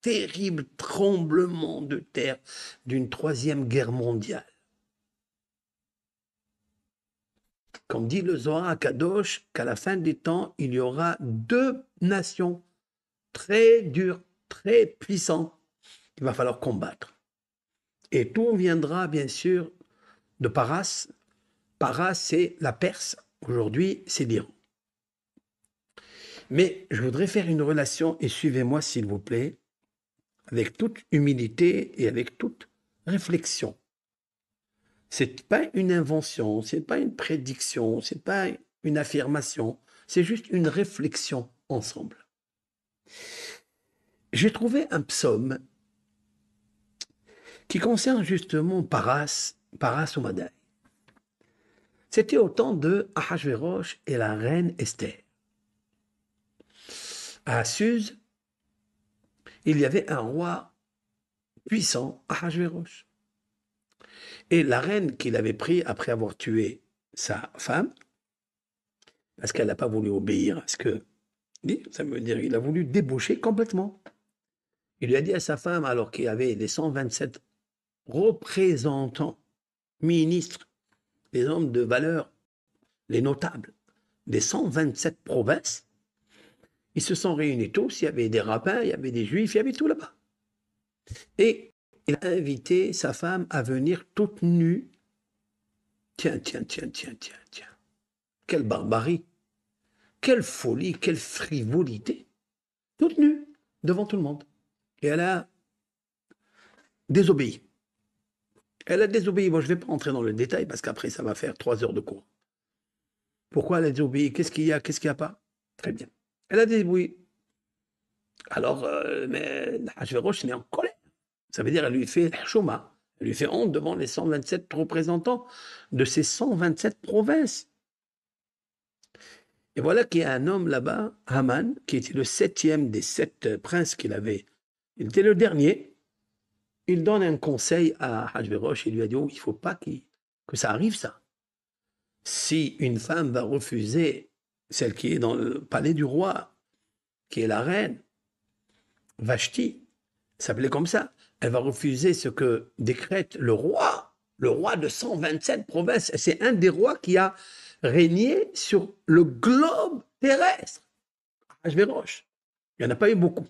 terrible tremblement de terre d'une 3e guerre mondiale. Comme dit le Zohar à Kadosh, qu'à la fin des temps, il y aura 2 nations très dures, très puissantes, qu'il va falloir combattre. Et tout viendra, bien sûr, de Paras. Paras, c'est la Perse. Aujourd'hui, c'est l'Iran. Mais je voudrais faire une relation, et suivez-moi s'il vous plaît, avec toute humilité et avec toute réflexion. C'est pas une invention, c'est pas une prédiction, c'est pas une affirmation, c'est juste une réflexion ensemble. J'ai trouvé un psaume qui concerne justement Paras ou Madaï. C'était au temps de Ahasverosh et la reine Esther. À Suse, il y avait un roi puissant, Ahasverosh. Et la reine qu'il avait pris après avoir tué sa femme, parce qu'elle n'a pas voulu obéir à ce que dit, ça veut dire qu'il a voulu débaucher complètement. Il lui a dit à sa femme, alors qu'il y avait les 127 représentants, ministres, les hommes de valeur, les notables des 127 provinces, ils se sont réunis tous, il y avait des rabbins, il y avait des juifs, il y avait tout là-bas. Et il a invité sa femme à venir toute nue. Tiens. Quelle barbarie, quelle folie, quelle frivolité. Toute nue, devant tout le monde. Et elle a désobéi. Elle a désobéi. Bon, je ne vais pas entrer dans le détail parce qu'après, ça va faire 3 heures de cours. Pourquoi elle a désobéi? Qu'est-ce qu'il y a? Qu'est-ce qu'il n'y a pas? Très bien. Elle a désobéi. Alors, mais Hachverosh est en colère. Ça veut dire qu'elle lui fait chouma. Elle lui fait honte devant les 127 représentants de ces 127 provinces. Et voilà qu'il y a un homme là-bas, Haman, qui était le 7e des 7 princes qu'il avait. Il était le dernier. Il donne un conseil à Hachverosh et lui a dit, oh, il ne faut pas que ça arrive, ça. Si une femme va refuser, celle qui est dans le palais du roi, qui est la reine, Vashti, s'appelait comme ça, elle va refuser ce que décrète le roi de 127 provinces. C'est un des rois qui a régné sur le globe terrestre. Achvérosh. Il n'y en a pas eu beaucoup.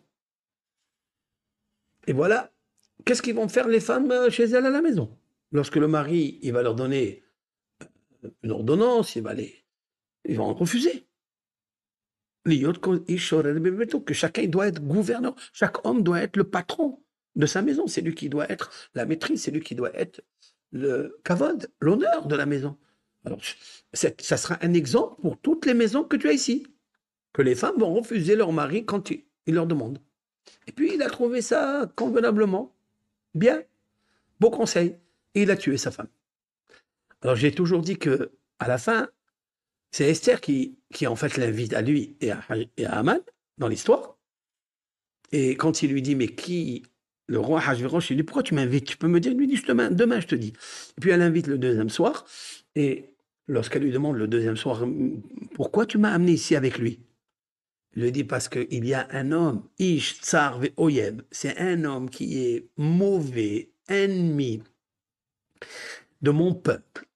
Et voilà, qu'est-ce qu'ils vont faire les femmes chez elles à la maison? Lorsque le mari, il va leur donner une ordonnance, ils vont en refuser. Que chacun doit être gouverneur, chaque homme doit être le patron de sa maison, c'est lui qui doit être la maîtrise, c'est lui qui doit être le kavod, l'honneur de la maison. Alors, ça sera un exemple pour toutes les maisons que tu as ici, que les femmes vont refuser leur mari quand il leur demande. Et puis, il a trouvé ça convenablement, bien, beau conseil, et il a tué sa femme. Alors, j'ai toujours dit que à la fin, c'est Esther qui en fait l'invite à lui et à Haman dans l'histoire. Et quand il lui dit, mais qui, le roi Hachvérosh, il lui dit, pourquoi tu m'invites? Tu peux me dire? Il lui dit, demain, je te dis. Et puis elle l'invite le 2e soir. Et lorsqu'elle lui demande le 2e soir, pourquoi tu m'as amené ici avec lui? Il lui dit, parce qu'il y a un homme, Ish Tsar Ve'oyev, c'est un homme qui est mauvais, ennemi de mon peuple,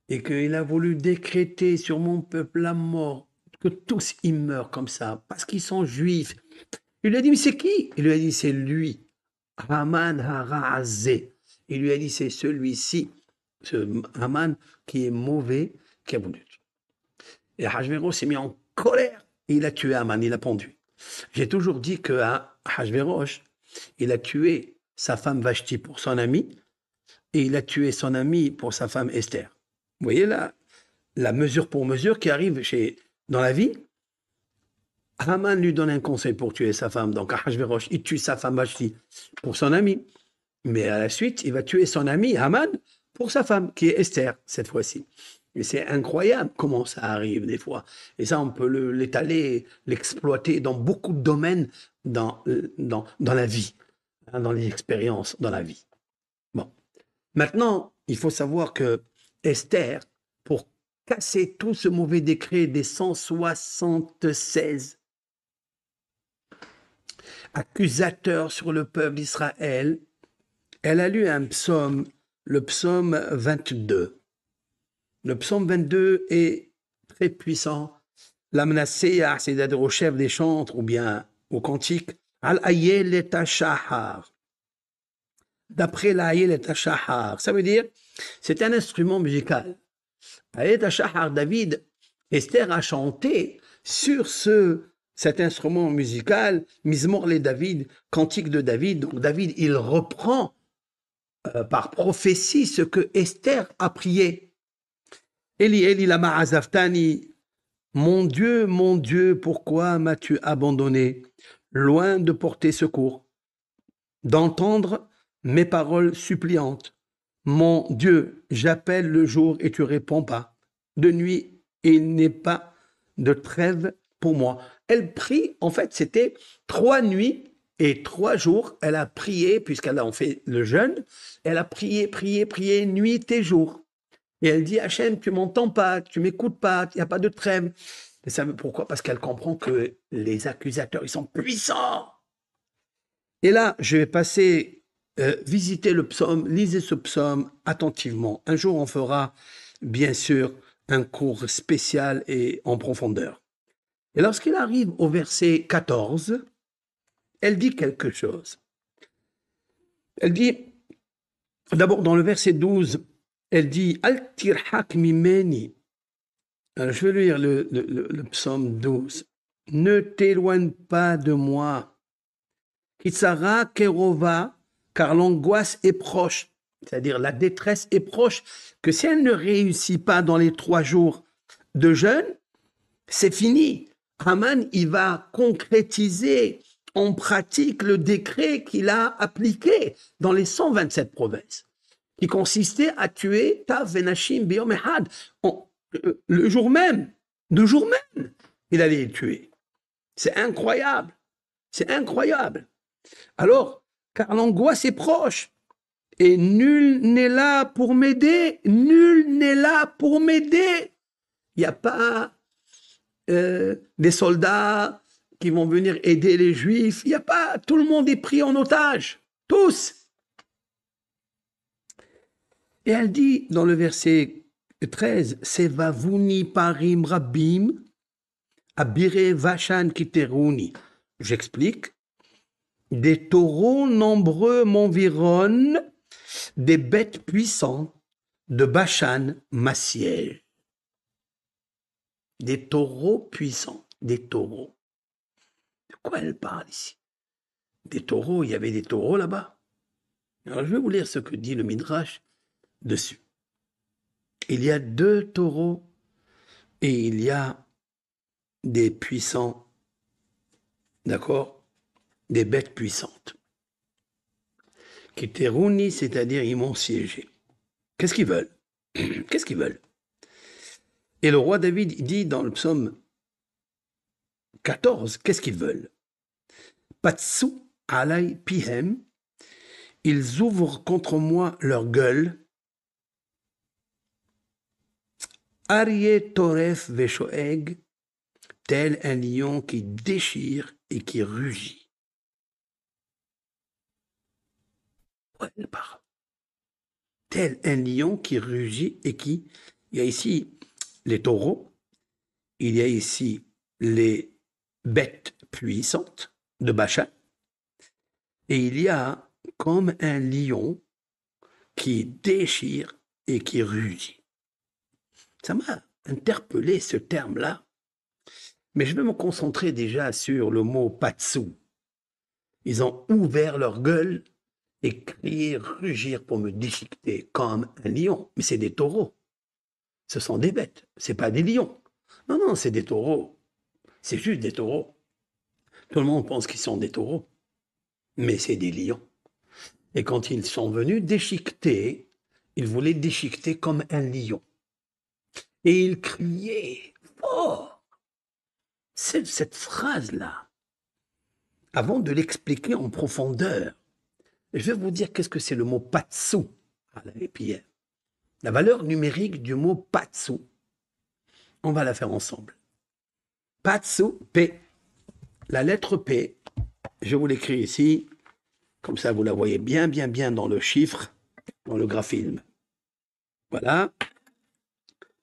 et qu'il a voulu décréter sur mon peuple la mort que tous ils meurent comme ça parce qu'ils sont juifs. Il lui a dit, mais c'est qui? Il lui a dit, c'est lui. Haman Harazé. Il lui a dit, c'est celui-ci, ce Haman qui est mauvais, qui a voulu. Et Hachvérosh s'est mis en colère et il a tué Haman, il l'a pendu. J'ai toujours dit que Hachvérosh, il a tué sa femme Vashti pour son ami et il a tué son ami pour sa femme Esther. Vous voyez là, la mesure pour mesure qui arrive dans la vie. Haman lui donne un conseil pour tuer sa femme. Donc Ahashverosh, il tue sa femme Vashti pour son ami. Mais à la suite, il va tuer son ami Haman pour sa femme, qui est Esther, cette fois-ci. Et c'est incroyable comment ça arrive des fois. Et ça, on peut l'étaler, l'exploiter dans beaucoup de domaines dans la vie, hein, dans les expériences dans la vie. Bon. Maintenant, il faut savoir que Esther, pour casser tout ce mauvais décret des 176 accusateurs sur le peuple d'Israël, elle a lu un psaume, le psaume 22. Le psaume 22 est très puissant. La Mnaséa, c'est-à-dire au chef des chantres ou bien au cantique, Al-Ayel et Shahar. D'après l'Ayel et Shahar, ça veut dire, c'est un instrument musical. Ayel et Shahar, David, Esther a chanté sur cet instrument musical, Mizmor le David, cantique de David. Donc David, il reprend par prophétie ce que Esther a prié. Eli, Eli, lama azaftani, mon Dieu, pourquoi m'as-tu abandonné, loin de porter secours, d'entendre mes paroles suppliantes. Mon Dieu, j'appelle le jour et tu réponds pas. De nuit, il n'est pas de trêve pour moi. Elle prie, en fait, c'était 3 nuits et 3 jours. Elle a prié, puisqu'elle a fait le jeûne, elle a prié, nuit et jour. Et elle dit, Hachem, tu m'entends pas, tu m'écoutes pas, il n'y a pas de trêve. Et ça, pourquoi? Parce qu'elle comprend que les accusateurs, ils sont puissants. Et là, je vais passer, visiter le psaume, lisez ce psaume attentivement. Un jour, on fera, bien sûr, un cours spécial et en profondeur. Et lorsqu'il arrive au verset 14, elle dit quelque chose. Elle dit, d'abord dans le verset 12, elle dit « Al tirhak mimeni ». Alors, je vais lire le psaume 12. « Ne t'éloigne pas de moi. Kitsara kerova, car l'angoisse est proche. » C'est-à-dire la détresse est proche, que si elle ne réussit pas dans les 3 jours de jeûne, c'est fini. Haman, il va concrétiser en pratique le décret qu'il a appliqué dans les 127 provinces, qui consistait à tuer Tav Venashim Biyom Ehad. Le jour même, il allait les tuer. C'est incroyable. C'est incroyable. Alors, car l'angoisse est proche. Et nul n'est là pour m'aider. Nul n'est là pour m'aider. Il n'y a pas des soldats qui vont venir aider les Juifs. Il n'y a pas. Tout le monde est pris en otage. Tous. Et elle dit dans le verset 13, Sevavuni parim rabim, abire vashan kiteruni. J'explique. Des taureaux nombreux m'environnent, des bêtes puissantes de Bashan m'assiègent. Des taureaux puissants, des taureaux. De quoi elle parle ici? Des taureaux, il y avait des taureaux là-bas. Alors je vais vous lire ce que dit le Midrash dessus. Il y a 2 taureaux et il y a des puissants, d'accord? Des bêtes puissantes. Kiteruni, c'est-à-dire ils m'ont siégé. Qu'est-ce qu'ils veulent? Qu'est-ce qu'ils veulent? Et le roi David dit dans le psaume 14, qu'est-ce qu'ils veulent? Patsu alay pihem, ils ouvrent contre moi leur gueule. Aryeh toref veshoeg, tel un lion qui déchire et qui rugit. Elle parle. Tel un lion qui rugit et qui... Il y a ici les taureaux, il y a ici les bêtes puissantes de Bashan, et il y a comme un lion qui déchire et qui rugit. Ça m'a interpellé ce terme-là, mais je vais me concentrer déjà sur le mot patsu. Ils ont ouvert leur gueule et crié, rugir pour me déchiqueter comme un lion. Mais c'est des taureaux. Ce sont des bêtes, c'est pas des lions. Non, non, c'est des taureaux. C'est juste des taureaux. Tout le monde pense qu'ils sont des taureaux, mais c'est des lions. Et quand ils sont venus déchiqueter, ils voulaient déchiqueter comme un lion. Et ils criaient fort. Cette phrase-là, avant de l'expliquer en profondeur, je vais vous dire qu'est-ce que c'est le mot patsu. Et puis, la valeur numérique du mot patsu, on va la faire ensemble. Patsu, P. La lettre P, je vous l'écris ici, comme ça vous la voyez bien, bien, bien dans le chiffre, dans le graphisme. Voilà.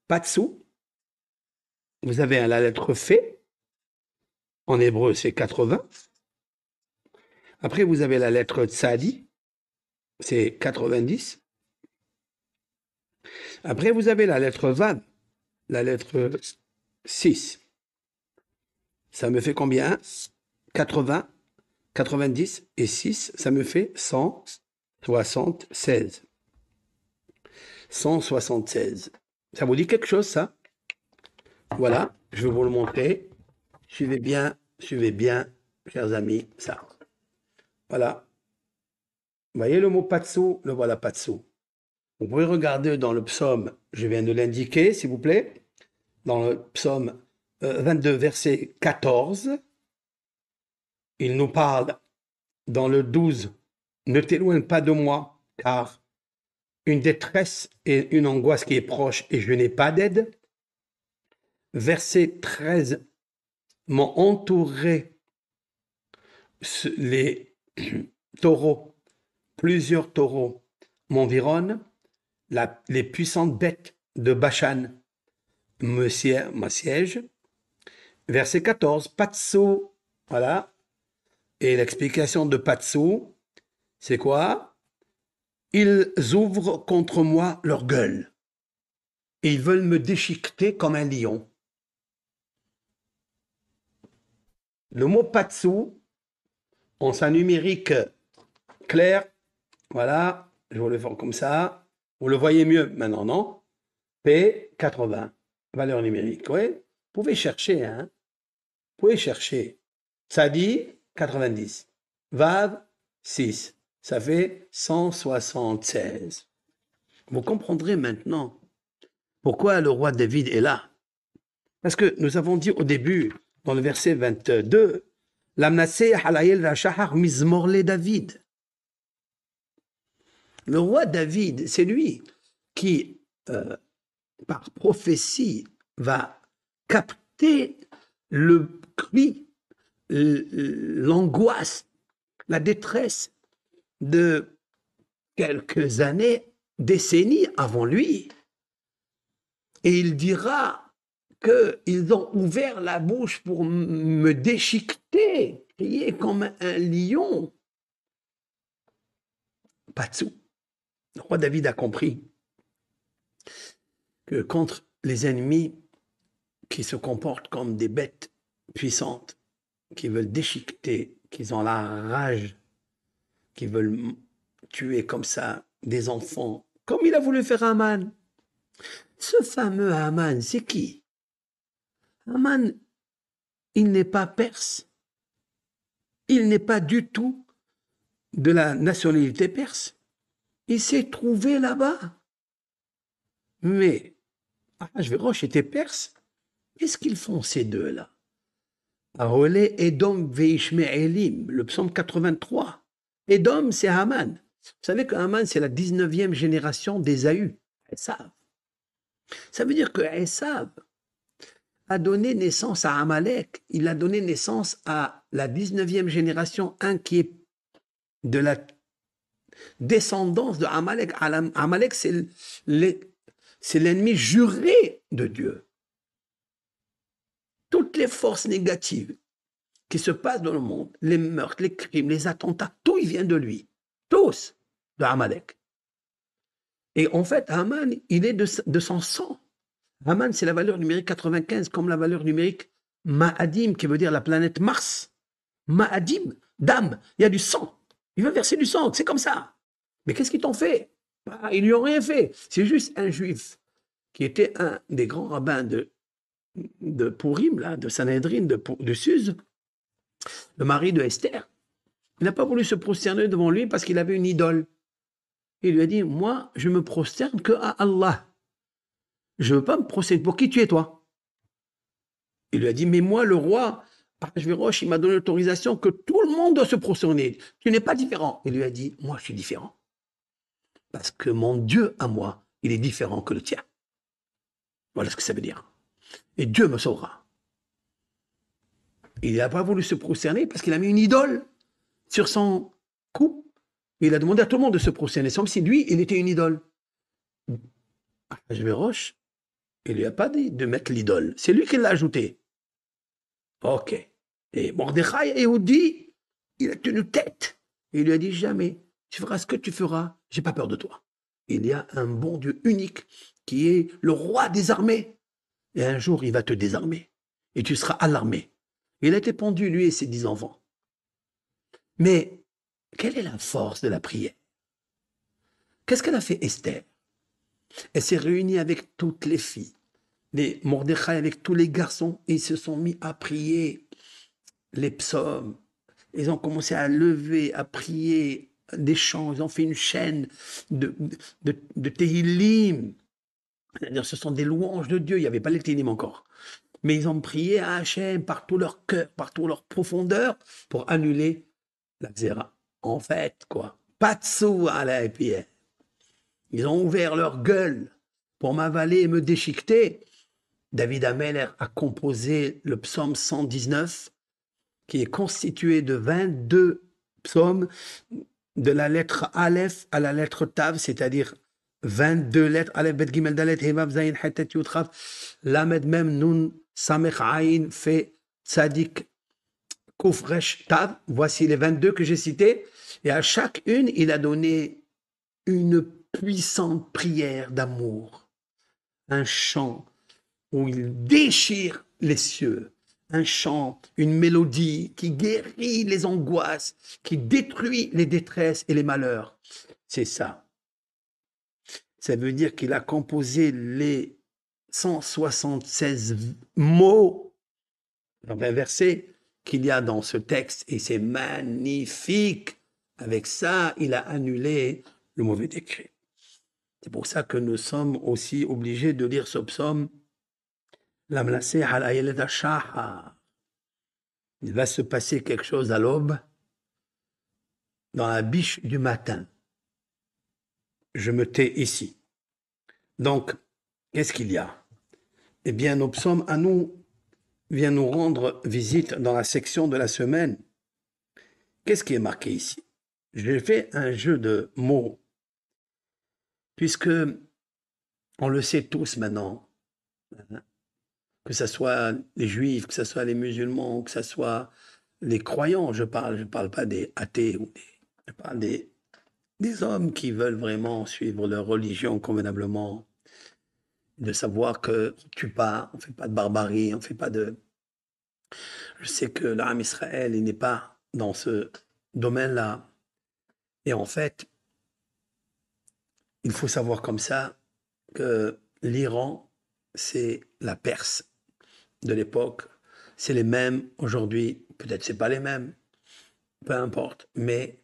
Patsu. Vous avez la lettre F. En hébreu, c'est 80. Après, vous avez la lettre Tsadi, c'est 90. Après, vous avez la lettre Vav, la lettre 6. Ça me fait combien? 80, 90 et 6, ça me fait 176. 176. Ça vous dit quelque chose, ça? Voilà, je vais vous le montrer. Suivez bien, chers amis, ça. Voilà. Vous voyez le mot patsu? Le voilà, patsu. Vous pouvez regarder dans le psaume, je viens de l'indiquer, s'il vous plaît, dans le psaume 22, verset 14, il nous parle dans le 12, ne t'éloigne pas de moi, car une détresse et une angoisse qui est proche et je n'ai pas d'aide. Verset 13, m'ont entouré les taureaux, plusieurs taureaux m'environnent, les puissantes bêtes de Bashan m'assiègent. Verset 14, patsu, voilà. Et l'explication de patsu, c'est quoi? Ils ouvrent contre moi leur gueule. Et ils veulent me déchiqueter comme un lion. Le mot patsu, en sa numérique claire, voilà, je vous le fais comme ça. Vous le voyez mieux maintenant, non? P80, valeur numérique. Oui, vous pouvez chercher, hein? Vous pouvez chercher. Tsadi, 90. Vav, 6. Ça fait 176. Vous comprendrez maintenant pourquoi le roi David est là. Parce que nous avons dit au début, dans le verset 22, L'amnasé halayel vashahar mizmorle David. Le roi David, c'est lui qui, par prophétie, va capter le cri, l'angoisse, la détresse de quelques années, décennies avant lui. Et il dira qu'ils ont ouvert la bouche pour me déchiqueter, crier comme un lion. Patsu. Le roi David a compris que contre les ennemis qui se comportent comme des bêtes puissantes, qui veulent déchiqueter, qui ont la rage, qui veulent tuer comme ça des enfants, comme il a voulu faire Haman. Ce fameux Haman, c'est qui? Haman, il n'est pas perse. Il n'est pas du tout de la nationalité perse. Il s'est trouvé là-bas. Mais Ahasverosh était perse. Qu'est-ce qu'ils font ces deux-là? Relais Edom Veishme'elim, le psaume 83. Edom, c'est Haman. Vous savez que Haman, c'est la 19e génération d'Ésaü. Esav. Ça veut dire que Esav a donné naissance à Amalek. Il a donné naissance à la 19e génération, un qui est de la descendance de Amalek. Amalek, c'est l'ennemi juré de Dieu. toutes les forces négatives qui se passent dans le monde, les meurtres, les crimes, les attentats, tout il vient de lui. Tous, de Amalek. Et en fait, Haman, il est de son sang. Haman, c'est la valeur numérique 95, comme la valeur numérique Ma'adim, qui veut dire la planète Mars. Ma'adim, dame, il y a du sang. Il veut verser du sang, c'est comme ça. Mais qu'est-ce qu'ils t'ont fait? Bah, ils lui ont rien fait. C'est juste un juif qui était un des grands rabbins de Purim, là, de Sanhedrin, de Suse, le mari de Esther. Il n'a pas voulu se prosterner devant lui parce qu'il avait une idole. Il lui a dit, moi, je me prosterne que à Allah. Je ne veux pas me prosterner. Pour qui tu es, toi? Il lui a dit, mais moi, le roi, Ahasverosh, il m'a donné l'autorisation que tout le monde doit se prosterner. Tu n'es pas différent. Il lui a dit, moi, je suis différent. Parce que mon Dieu, à moi, il est différent que le tien. Voilà ce que ça veut dire. Et Dieu me sauvera. Il n'a pas voulu se prosterner parce qu'il a mis une idole sur son cou. Il a demandé à tout le monde de se prosterner, comme si lui, il était une idole. Ahasverosh, il ne lui a pas dit de mettre l'idole. C'est lui qui l'a ajouté. Ok. Et Mordechai, Yehudi, il a tenu tête. Il lui a dit, jamais, tu feras ce que tu feras, j'ai pas peur de toi. Il y a un bon Dieu unique qui est le roi des armées. Et un jour, il va te désarmer. Et tu seras alarmé. Il a été pendu, lui et ses 10 enfants. Mais quelle est la force de la prière? Qu'est-ce qu'elle a fait Esther? Elle s'est réunie avec toutes les filles, les Mordechai avec tous les garçons, et ils se sont mis à prier les psaumes. Ils ont commencé à lever, à prier des chants. Ils ont fait une chaîne de Tehillim. C'est-à-dire, ce sont des louanges de Dieu. Il n'y avait pas les Tehillim encore. Mais ils ont prié à Hachem par tout leur cœur, par toute leur profondeur, pour annuler la Xéra. En fait, quoi. Pas de sous à la prière. Ils ont ouvert leur gueule pour m'avaler et me déchiqueter. David Ameller a composé le psaume 119, qui est constitué de 22 psaumes, de la lettre Aleph à la lettre Tav, c'est-à-dire 22 lettres, Aleph, Bet, Gimel, Dalet, He, Vav, Zayin, Hetet, Yud, Chaf, Lamed, Mem, Nun, Samech, Ayin, Fe, Tzadik, Kouf, Resh, Tav. Voici les 22 que j'ai cités. Et à chaque une, il a donné une puissante prière d'amour, un chant où il déchire les cieux, un chant, une mélodie qui guérit les angoisses, qui détruit les détresses et les malheurs. C'est ça. Ça veut dire qu'il a composé les 176 mots, enfin versets qu'il y a dans ce texte, et c'est magnifique. Avec ça, il a annulé le mauvais décret. C'est pour ça que nous sommes aussi obligés de lire ce psaume. Il va se passer quelque chose à l'aube, dans la biche du matin. Je me tais ici. Donc, qu'est-ce qu'il y a? Eh bien, nos psaumes à nous viennent nous rendre visite dans la section de la semaine. Qu'est-ce qui est marqué ici? J'ai fait un jeu de mots, puisque on le sait tous maintenant, que ce soit les juifs, que ce soit les musulmans, que ce soit les croyants, je parle pas des athées, je parle des hommes qui veulent vraiment suivre leur religion convenablement, de savoir que on tue pas, on fait pas de barbarie, on fait pas de... Je sais que l'âme Israël, il n'est pas dans ce domaine-là. Et en fait, il faut savoir comme ça que l'Iran, c'est la Perse de l'époque. C'est les mêmes aujourd'hui, peut-être c'est pas les mêmes, peu importe, mais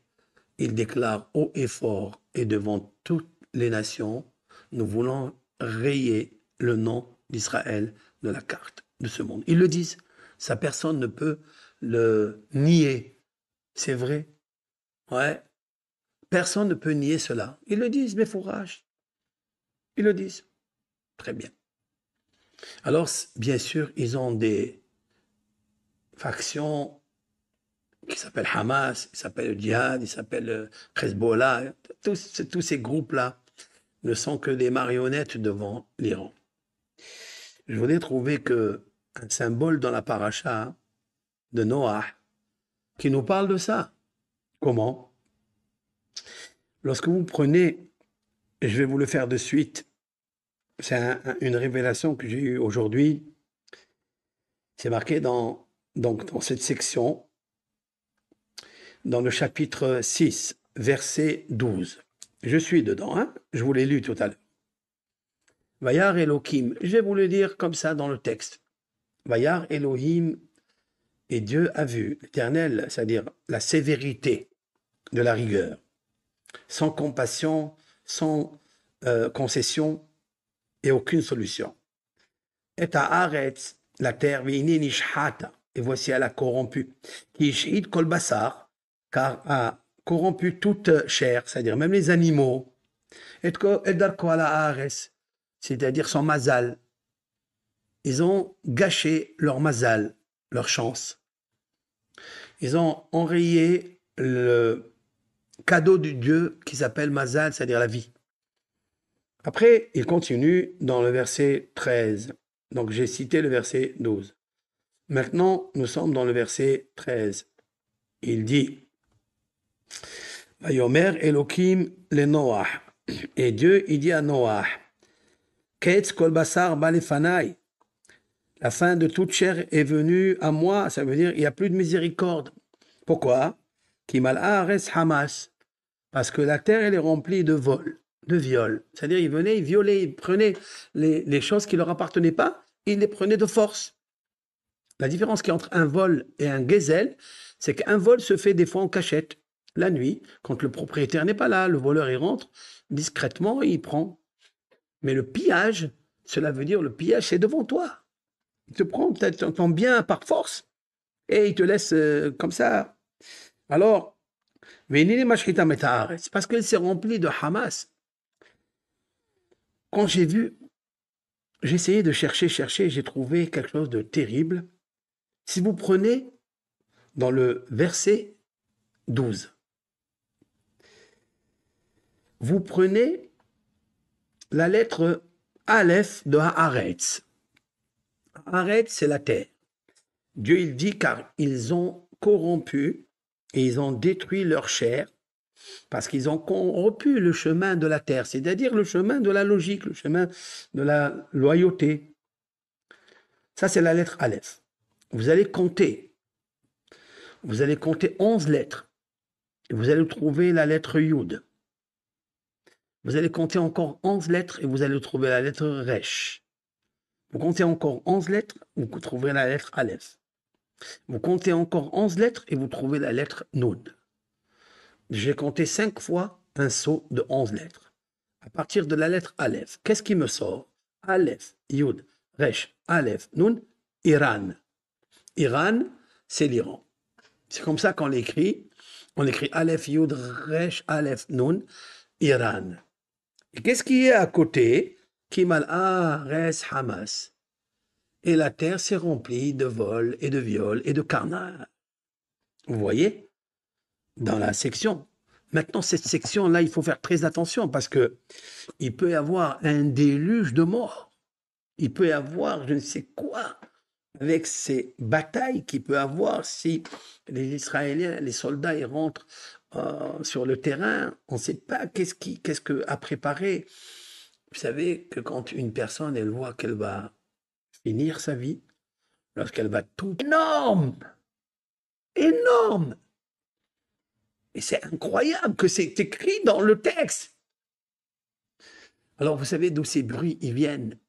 il déclare haut et fort et devant toutes les nations, nous voulons rayer le nom d'Israël de la carte de ce monde. Ils le disent, ça personne ne peut le nier. C'est vrai, ouais, personne ne peut nier cela. Ils le disent, mes fourrages, ils le disent. Très bien. Alors, bien sûr, ils ont des factions qui s'appellent Hamas, ils s'appellent Djihad, ils s'appellent Hezbollah. Tous ces groupes-là ne sont que des marionnettes devant l'Iran. Je voudrais trouver que un symbole dans la paracha de Noah qui nous parle de ça. Comment? Lorsque vous prenez, et je vais vous le faire de suite, c'est une révélation que j'ai eue aujourd'hui, c'est marqué dans cette section, dans le chapitre 6, verset 12. Je suis dedans, hein? Je vous l'ai lu tout à l'heure. Vayar Elohim, je vais vous le dire comme ça dans le texte. Vayar Elohim, et Dieu a vu, l'Éternel, c'est-à-dire la sévérité de la rigueur, sans compassion, sans concession et aucune solution. Et à Aretz, la terre, et voici elle a corrompu, qui ishid kol basar, car a corrompu toute chair, c'est-à-dire même les animaux, et darko ala Aretz, c'est-à-dire son mazal. Ils ont gâché leur mazal, leur chance. Ils ont enrayé le cadeau du Dieu qui s'appelle mazal, c'est-à-dire la vie. Après, il continue dans le verset 13. Donc, j'ai cité le verset 12. Maintenant, nous sommes dans le verset 13. Il dit Vayomer Elohim le Noah. Et Dieu, il dit à Noah Ketz kol basar balefanai. La fin de toute chair est venue à moi. Ça veut dire il n'y a plus de miséricorde. Pourquoi? Kimal Haaretz Hamas. Parce que la terre, elle est remplie de vols, de viols. C'est-à-dire, ils venaient, ils violaient, ils prenaient les choses qui ne leur appartenaient pas, ils les prenaient de force. La différence qu'il y a entre un vol et un gazelle, c'est qu'un vol se fait des fois en cachette, la nuit, quand le propriétaire n'est pas là, le voleur, il rentre discrètement et il prend. Mais le pillage, cela veut dire le pillage, c'est devant toi. Il te prend ton bien par force et il te laisse comme ça. Alors, c'est parce qu'elle s'est remplie de Hamas. Quand j'ai essayé de chercher, j'ai trouvé quelque chose de terrible. Si vous prenez dans le verset 12, vous prenez la lettre Aleph de Haaretz. Haaretz, c'est la terre. Dieu, il dit, car ils ont corrompu et ils ont détruit leur chair parce qu'ils ont corrompu le chemin de la terre, c'est-à-dire le chemin de la logique, le chemin de la loyauté. Ça, c'est la lettre Aleph. Vous allez compter 11 lettres et vous allez trouver la lettre Yud. Vous allez compter encore 11 lettres et vous allez trouver la lettre Resh. Vous comptez encore 11 lettres, vous trouverez la lettre Aleph. Vous comptez encore 11 lettres et vous trouvez la lettre Nud. J'ai compté 5 fois un saut de 11 lettres. À partir de la lettre Aleph, qu'est-ce qui me sort? Aleph, Yud, Resh, Aleph, Nun, Iran. Iran, c'est l'Iran. C'est comme ça qu'on l'écrit. On écrit Aleph, Yud, Resh, Aleph, Nun, Iran. Et qu'est-ce qui est à côté? Kimal Res Hamas. Et la terre s'est remplie de vols et de viols et de carnage. Vous voyez? Dans la section. Maintenant, cette section-là, il faut faire très attention parce que il peut y avoir un déluge de morts. Il peut y avoir je ne sais quoi avec ces batailles qu'il peut y avoir si les Israéliens, les soldats, ils rentrent sur le terrain. On ne sait pas qu'est-ce que a préparé. Vous savez que quand une personne, elle voit qu'elle va finir sa vie, lorsqu'elle va tout énorme, énorme. Et c'est incroyable que c'est écrit dans le texte. Alors, vous savez d'où ces bruits ils viennent?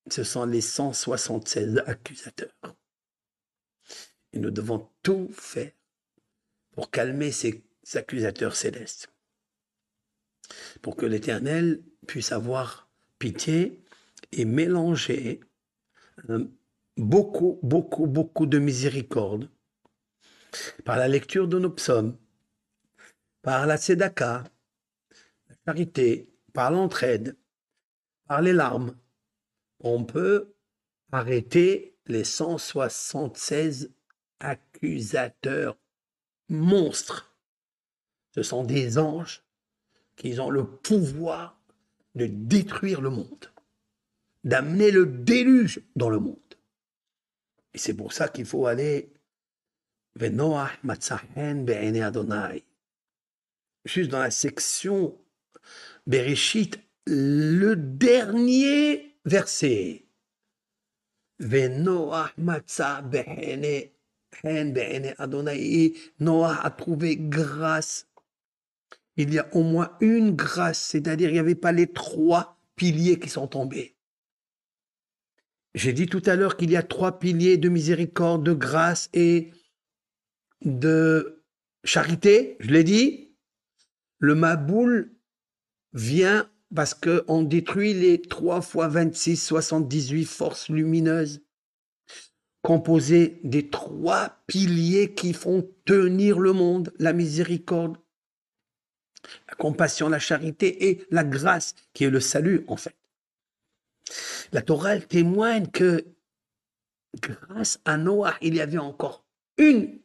Ce sont les 176 accusateurs. Et nous devons tout faire pour calmer ces accusateurs célestes. Pour que l'Éternel puisse avoir pitié et mélanger beaucoup de miséricorde par la lecture de nos psaumes, par la tzedaka, la charité, par l'entraide, par les larmes. On peut arrêter les 176 accusateurs monstres. Ce sont des anges qui ont le pouvoir de détruire le monde, d'amener le déluge dans le monde. Et c'est pour ça qu'il faut aller Venoach Matzahen Be'ene Adonai. Juste dans la section Bereshit, le dernier verset. Venoach Matzah Be'ene Adonai. Et Noah a trouvé grâce. Il y a au moins une grâce, c'est-à-dire il n'y avait pas les 3 piliers qui sont tombés. J'ai dit tout à l'heure qu'il y a 3 piliers de miséricorde, de grâce et de charité. Je l'ai dit. Le Maboul vient parce qu'on détruit les 3 fois 26, 78 forces lumineuses composées des 3 piliers qui font tenir le monde, la miséricorde, la compassion, la charité et la grâce, qui est le salut en fait. La Torah elle témoigne que grâce à Noah, il y avait encore une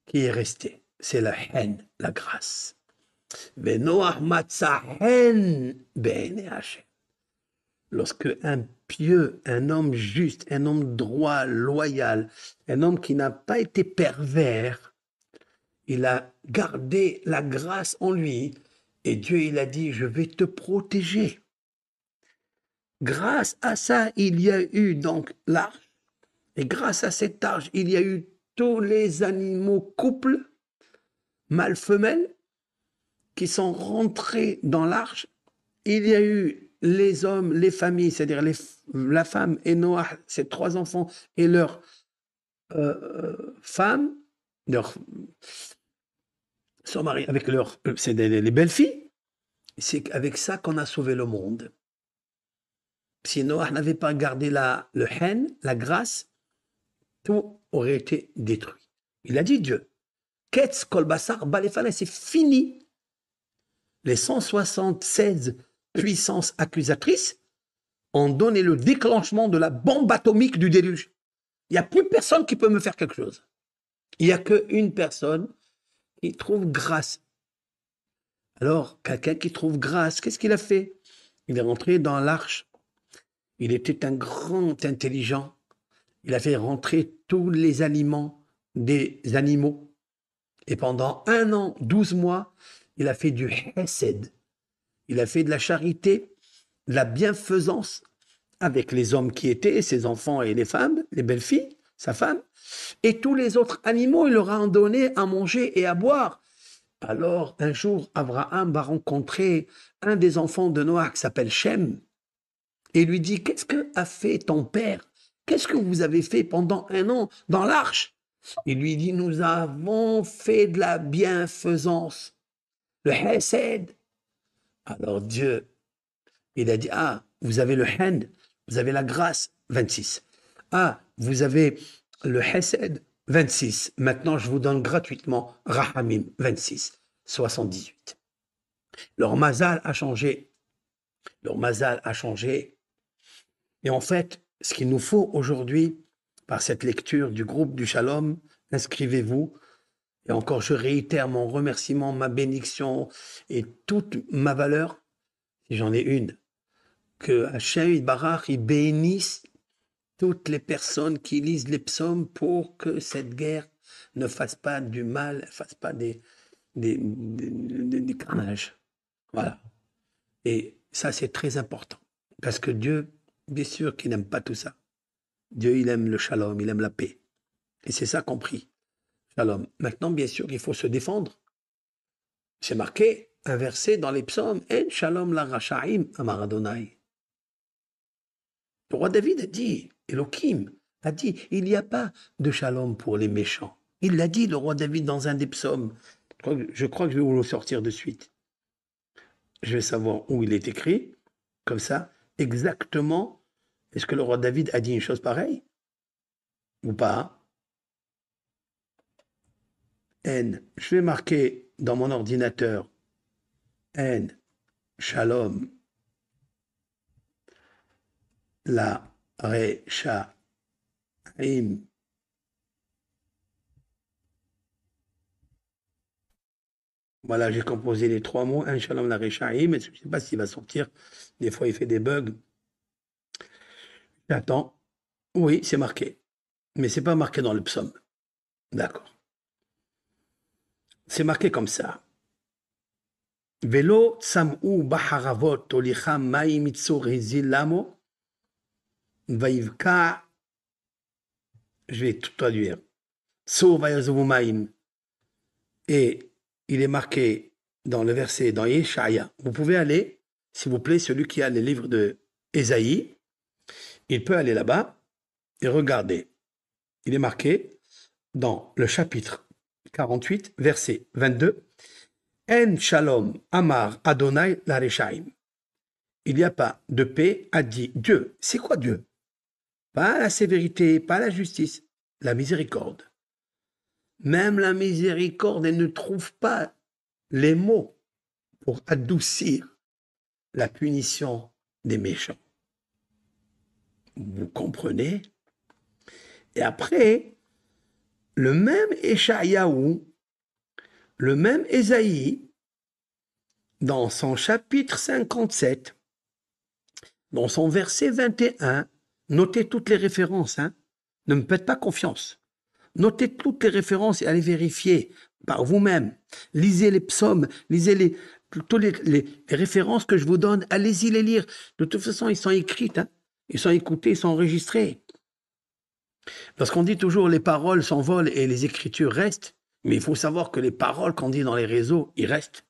qui est restée. C'est la haine, la grâce. Venoach matza haine be'enei Hashem. Lorsque un pieux, un homme juste, un homme droit, loyal, un homme qui n'a pas été pervers, il a gardé la grâce en lui et Dieu il a dit je vais te protéger. Grâce à ça, il y a eu donc l'arche et grâce à cette arche, il y a eu tous les animaux couples, mâles, femelles, qui sont rentrés dans l'arche. Il y a eu les hommes, les familles, c'est-à-dire la femme et Noah, ses 3 enfants et leurs femmes, son mari, avec c'est les belles filles. C'est avec ça qu'on a sauvé le monde. Si Noah n'avait pas gardé le haine, la grâce, tout aurait été détruit. Il a dit Dieu, Ketz kol basar balefane, c'est fini. Les 176 puissances accusatrices ont donné le déclenchement de la bombe atomique du déluge. Il n'y a plus personne qui peut me faire quelque chose. Il n'y a qu'une personne qui trouve grâce. Alors, quelqu'un qui trouve grâce, qu'est-ce qu'il a fait? Il est rentré dans l'arche. Il était un grand intelligent. Il a fait rentrer tous les aliments des animaux. Et pendant 1 an, 12 mois, il a fait du hesed. Il a fait de la charité, de la bienfaisance avec les hommes qui étaient, ses enfants et les femmes, les belles filles, sa femme. Et tous les autres animaux, il leur a donné à manger et à boire. Alors, un jour, Abraham va rencontrer un des enfants de Noah qui s'appelle Shem et lui dit, qu'est-ce que a fait ton père? Qu'est-ce que vous avez fait pendant 1 an dans l'arche? Il lui dit, nous avons fait de la bienfaisance, le hesed. Alors Dieu, il a dit, ah, vous avez le hand, vous avez la grâce, 26. Ah, vous avez le hesed, 26. Maintenant, je vous donne gratuitement Rahamim, 26, 78. Leur mazal a changé. Leur mazal a changé. Et en fait, ce qu'il nous faut aujourd'hui, par cette lecture du groupe du Shalom, inscrivez-vous. Et encore, je réitère mon remerciement, ma bénédiction et toute ma valeur, si j'en ai une, que Hachem Barach, il bénisse toutes les personnes qui lisent les psaumes pour que cette guerre ne fasse pas du mal, ne fasse pas des carnages. Voilà. Et ça, c'est très important. Parce que Dieu, bien sûr qu'il n'aime pas tout ça. Dieu, il aime le shalom, il aime la paix. Et c'est ça compris. Shalom. Maintenant, bien sûr, il faut se défendre. C'est marqué un verset dans les psaumes, En shalom la racha'im amar Adonai. Le roi David a dit, Elohim a dit, il n'y a pas de shalom pour les méchants. Il l'a dit, le roi David, dans un des psaumes. Je crois que je vais vous le sortir de suite. Je vais savoir où il est écrit, comme ça, exactement. Est-ce que le roi David a dit une chose pareille? Ou pas? N. Je vais marquer dans mon ordinateur N. Shalom. La Rechaim. Voilà, j'ai composé les 3 mots, un Shalom la Rechaim, mais je ne sais pas s'il va sortir. Des fois, il fait des bugs. J'attends. Oui, c'est marqué. mais c'est pas marqué dans le psaume. D'accord. C'est marqué comme ça. Velo tsam'u baharavot olicha maim itzur hizilamo vaivka. Je vais tout traduire. Tsur vayazovu maim. Et il est marqué dans le verset, dans Yeshaya. Vous pouvez aller, s'il vous plaît, celui qui a les livres de Ésaïe, il peut aller là-bas et regarder. Il est marqué dans le chapitre 48, verset 22. En shalom amar Adonai lareshaim. Il n'y a pas de paix, a dit Dieu. C'est quoi Dieu? Pas la sévérité, pas la justice, la miséricorde. Même la miséricorde, elle ne trouve pas les mots pour adoucir la punition des méchants. Vous comprenez? Et après, le même Échaïaou, le même Ésaïe, dans son chapitre 57, dans son verset 21, notez toutes les références, hein? Ne me faites pas confiance. Notez toutes les références et allez vérifier par vous-même. Lisez les psaumes, lisez toutes les références que je vous donne. Allez-y les lire. De toute façon, ils sont écrites, hein? Ils sont écoutés, ils sont enregistrés. Parce qu'on dit toujours les paroles s'envolent et les écritures restent. Mais il faut savoir que les paroles qu'on dit dans les réseaux, ils restent.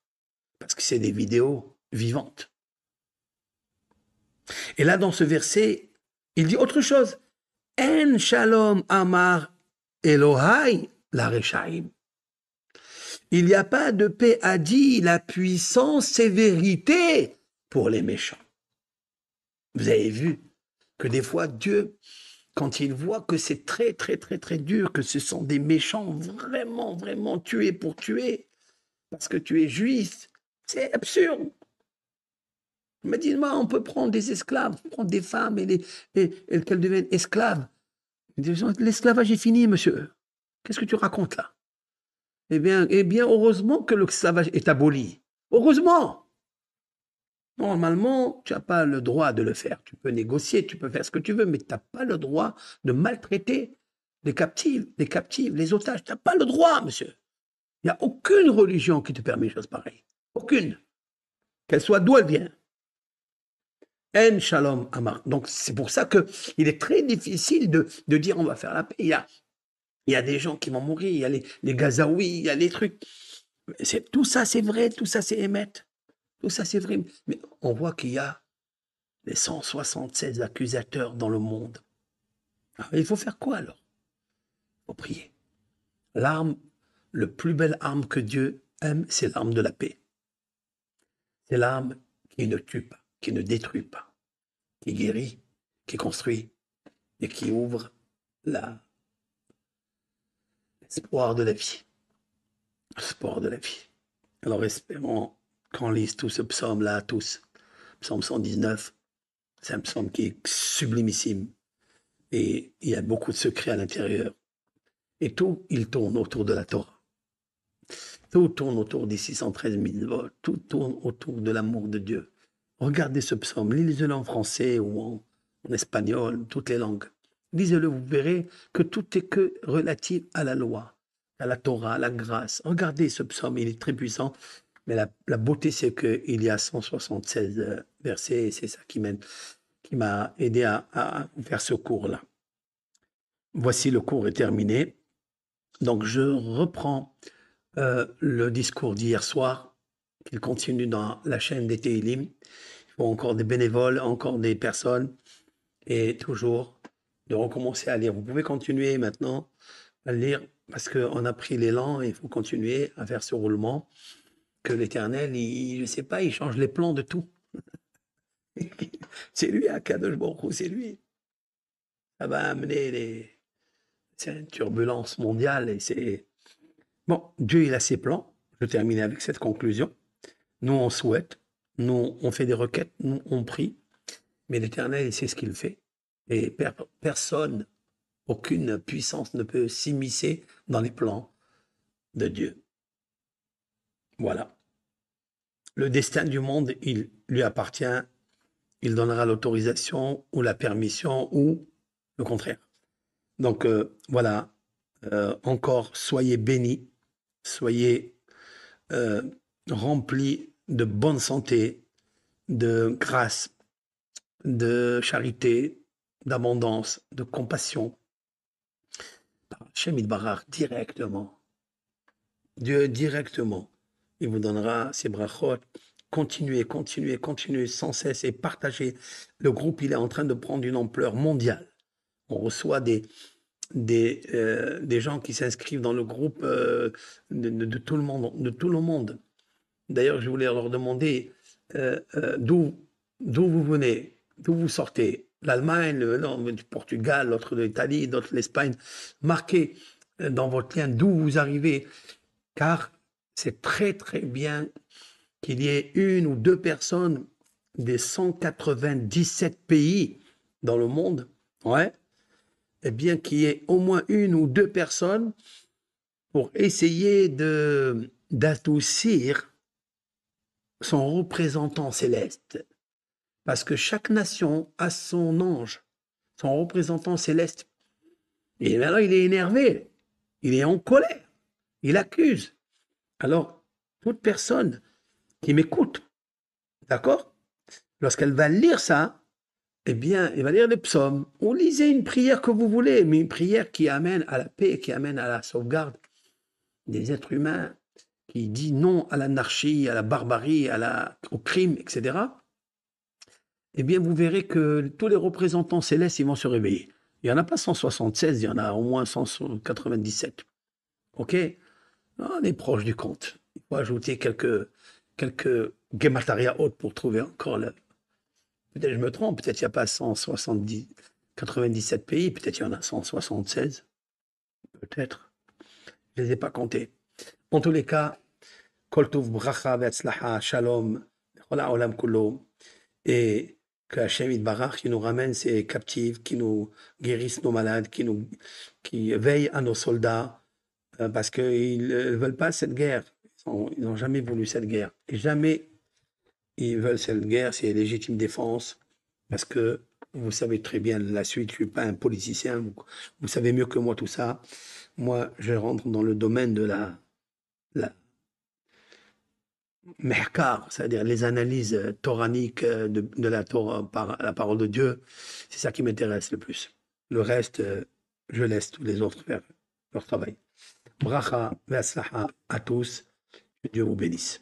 Parce que c'est des vidéos vivantes. Et là, dans ce verset, il dit autre chose. En shalom amar Elohai lareshaim. Il n'y a pas de paix, a dit la puissance, sévérité pour les méchants. Vous avez vu que des fois, Dieu, quand il voit que c'est très, très, très, très dur, que ce sont des méchants vraiment, vraiment tués pour tuer, parce que tu es juif, c'est absurde. Il m'a dit, on peut prendre des esclaves, prendre des femmes et qu'elles deviennent esclaves. L'esclavage est fini, monsieur. Qu'est-ce que tu racontes là? Eh bien, heureusement que l'esclavage est aboli. Heureusement. Normalement, tu n'as pas le droit de le faire. Tu peux négocier, tu peux faire ce que tu veux, mais tu n'as pas le droit de maltraiter les captifs, les otages. Tu n'as pas le droit, monsieur. Il n'y a aucune religion qui te permet une chose pareille. Aucune. Qu'elle soit d'où elle vient. En shalom amar. Donc, c'est pour ça qu'il est très difficile de dire on va faire la paix. Il y a des gens qui vont mourir, il y a les Gazaouis, il y a les trucs. Tout ça, c'est vrai, tout ça, c'est émettre. Tout ça, c'est vrai. Mais on voit qu'il y a les 176 accusateurs dans le monde. Alors, il faut faire quoi alors? Il faut prier. L'arme, le plus belle arme que Dieu aime, c'est l'arme de la paix. C'est l'arme qui ne tue pas, qui ne détruit pas, qui guérit, qui construit et qui ouvre l'espoir de la vie. L'espoir de la vie. Alors espérons qu'on lise tout ce psaume-là, tous. Psaume 119, c'est un psaume qui est sublimissime. Et il y a beaucoup de secrets à l'intérieur. Et tout, il tourne autour de la Torah. Tout tourne autour des 613 000 tout tourne autour de l'amour de Dieu. Regardez ce psaume, lisez-le en français ou en espagnol, toutes les langues. Lisez-le, vous verrez que tout est que relatif à la loi, à la Torah, à la grâce. Regardez ce psaume, il est très puissant. Mais la beauté, c'est qu'il y a 176 versets et c'est ça qui m'a aidé à faire ce cours-là. Voici, le cours est terminé. Donc, je reprends le discours d'hier soir, qu'il continue dans la chaîne des Télim. Il faut encore des bénévoles, encore des personnes, et toujours de recommencer à lire. Vous pouvez continuer maintenant à lire, parce qu'on a pris l'élan et il faut continuer à faire ce roulement, que l'Éternel, je ne sais pas, il change les plans de tout. C'est lui, Akadosh Baruch Hu, c'est lui. Ça va amener c'est une turbulence mondiale et c'est... Bon, Dieu, il a ses plans. Je termine avec cette conclusion. Nous, on souhaite, nous, on fait des requêtes, nous, on prie, mais l'Éternel, il sait ce qu'il fait. Et personne, aucune puissance ne peut s'immiscer dans les plans de Dieu. Voilà. Le destin du monde, il lui appartient. Il donnera l'autorisation ou la permission ou le contraire. Donc voilà, encore soyez bénis, soyez remplis de bonne santé, de grâce, de charité, d'abondance, de compassion. Par Hachem Yitbarach, directement. Dieu directement. Il vous donnera ses brachot. Continuez, continuez, continuez sans cesse et partagez. Le groupe, il est en train de prendre une ampleur mondiale. On reçoit des gens qui s'inscrivent dans le groupe de tout le monde, de tout le monde. D'ailleurs, je voulais leur demander d'où vous venez, d'où vous sortez. L'Allemagne, du Portugal, l'autre de l'Italie, d'autres de l'Espagne. Marquez dans votre lien d'où vous arrivez, car c'est très très bien qu'il y ait une ou deux personnes des 197 pays dans le monde, ouais, eh bien qu'il y ait au moins une ou deux personnes pour essayer d'adoucir son représentant céleste. Parce que chaque nation a son ange, son représentant céleste. Et maintenant, il est énervé, il est en colère, il accuse. Alors, toute personne qui m'écoute, d'accord, lorsqu'elle va lire ça, eh bien, elle va lire les psaumes, ou lisez une prière que vous voulez, mais une prière qui amène à la paix, qui amène à la sauvegarde des êtres humains, qui dit non à l'anarchie, à la barbarie, au crime, etc., eh bien, vous verrez que tous les représentants célestes, ils vont se réveiller. Il n'y en a pas 176, il y en a au moins 197. OK? On est proche du compte. Il faut ajouter quelques guémataria hautes pour trouver encore le... Peut-être je me trompe, peut-être il n'y a pas 170, 97 pays, peut-être il y en a 176. Peut-être. Je ne les ai pas comptés. En tous les cas, Kol Tov Bracha Ve'atzlacha Shalom, Chol Ha'olam Kulo, et que Hachem Yitbarach qui nous ramène ses captifs, qui nous guérisse nos malades, qui veille à nos soldats, parce qu'ils ne veulent pas cette guerre. Ils n'ont jamais voulu cette guerre. Et jamais ils veulent cette guerre, c'est légitime défense, parce que vous savez très bien la suite, je ne suis pas un politicien, vous savez mieux que moi tout ça. Moi, je rentre dans le domaine de la Mehkar, c'est-à-dire les analyses toraniques de la Torah par la parole de Dieu. C'est ça qui m'intéresse le plus. Le reste, je laisse tous les autres faire leur travail. Bracha, ve'aslaha à tous. Que Dieu vous bénisse.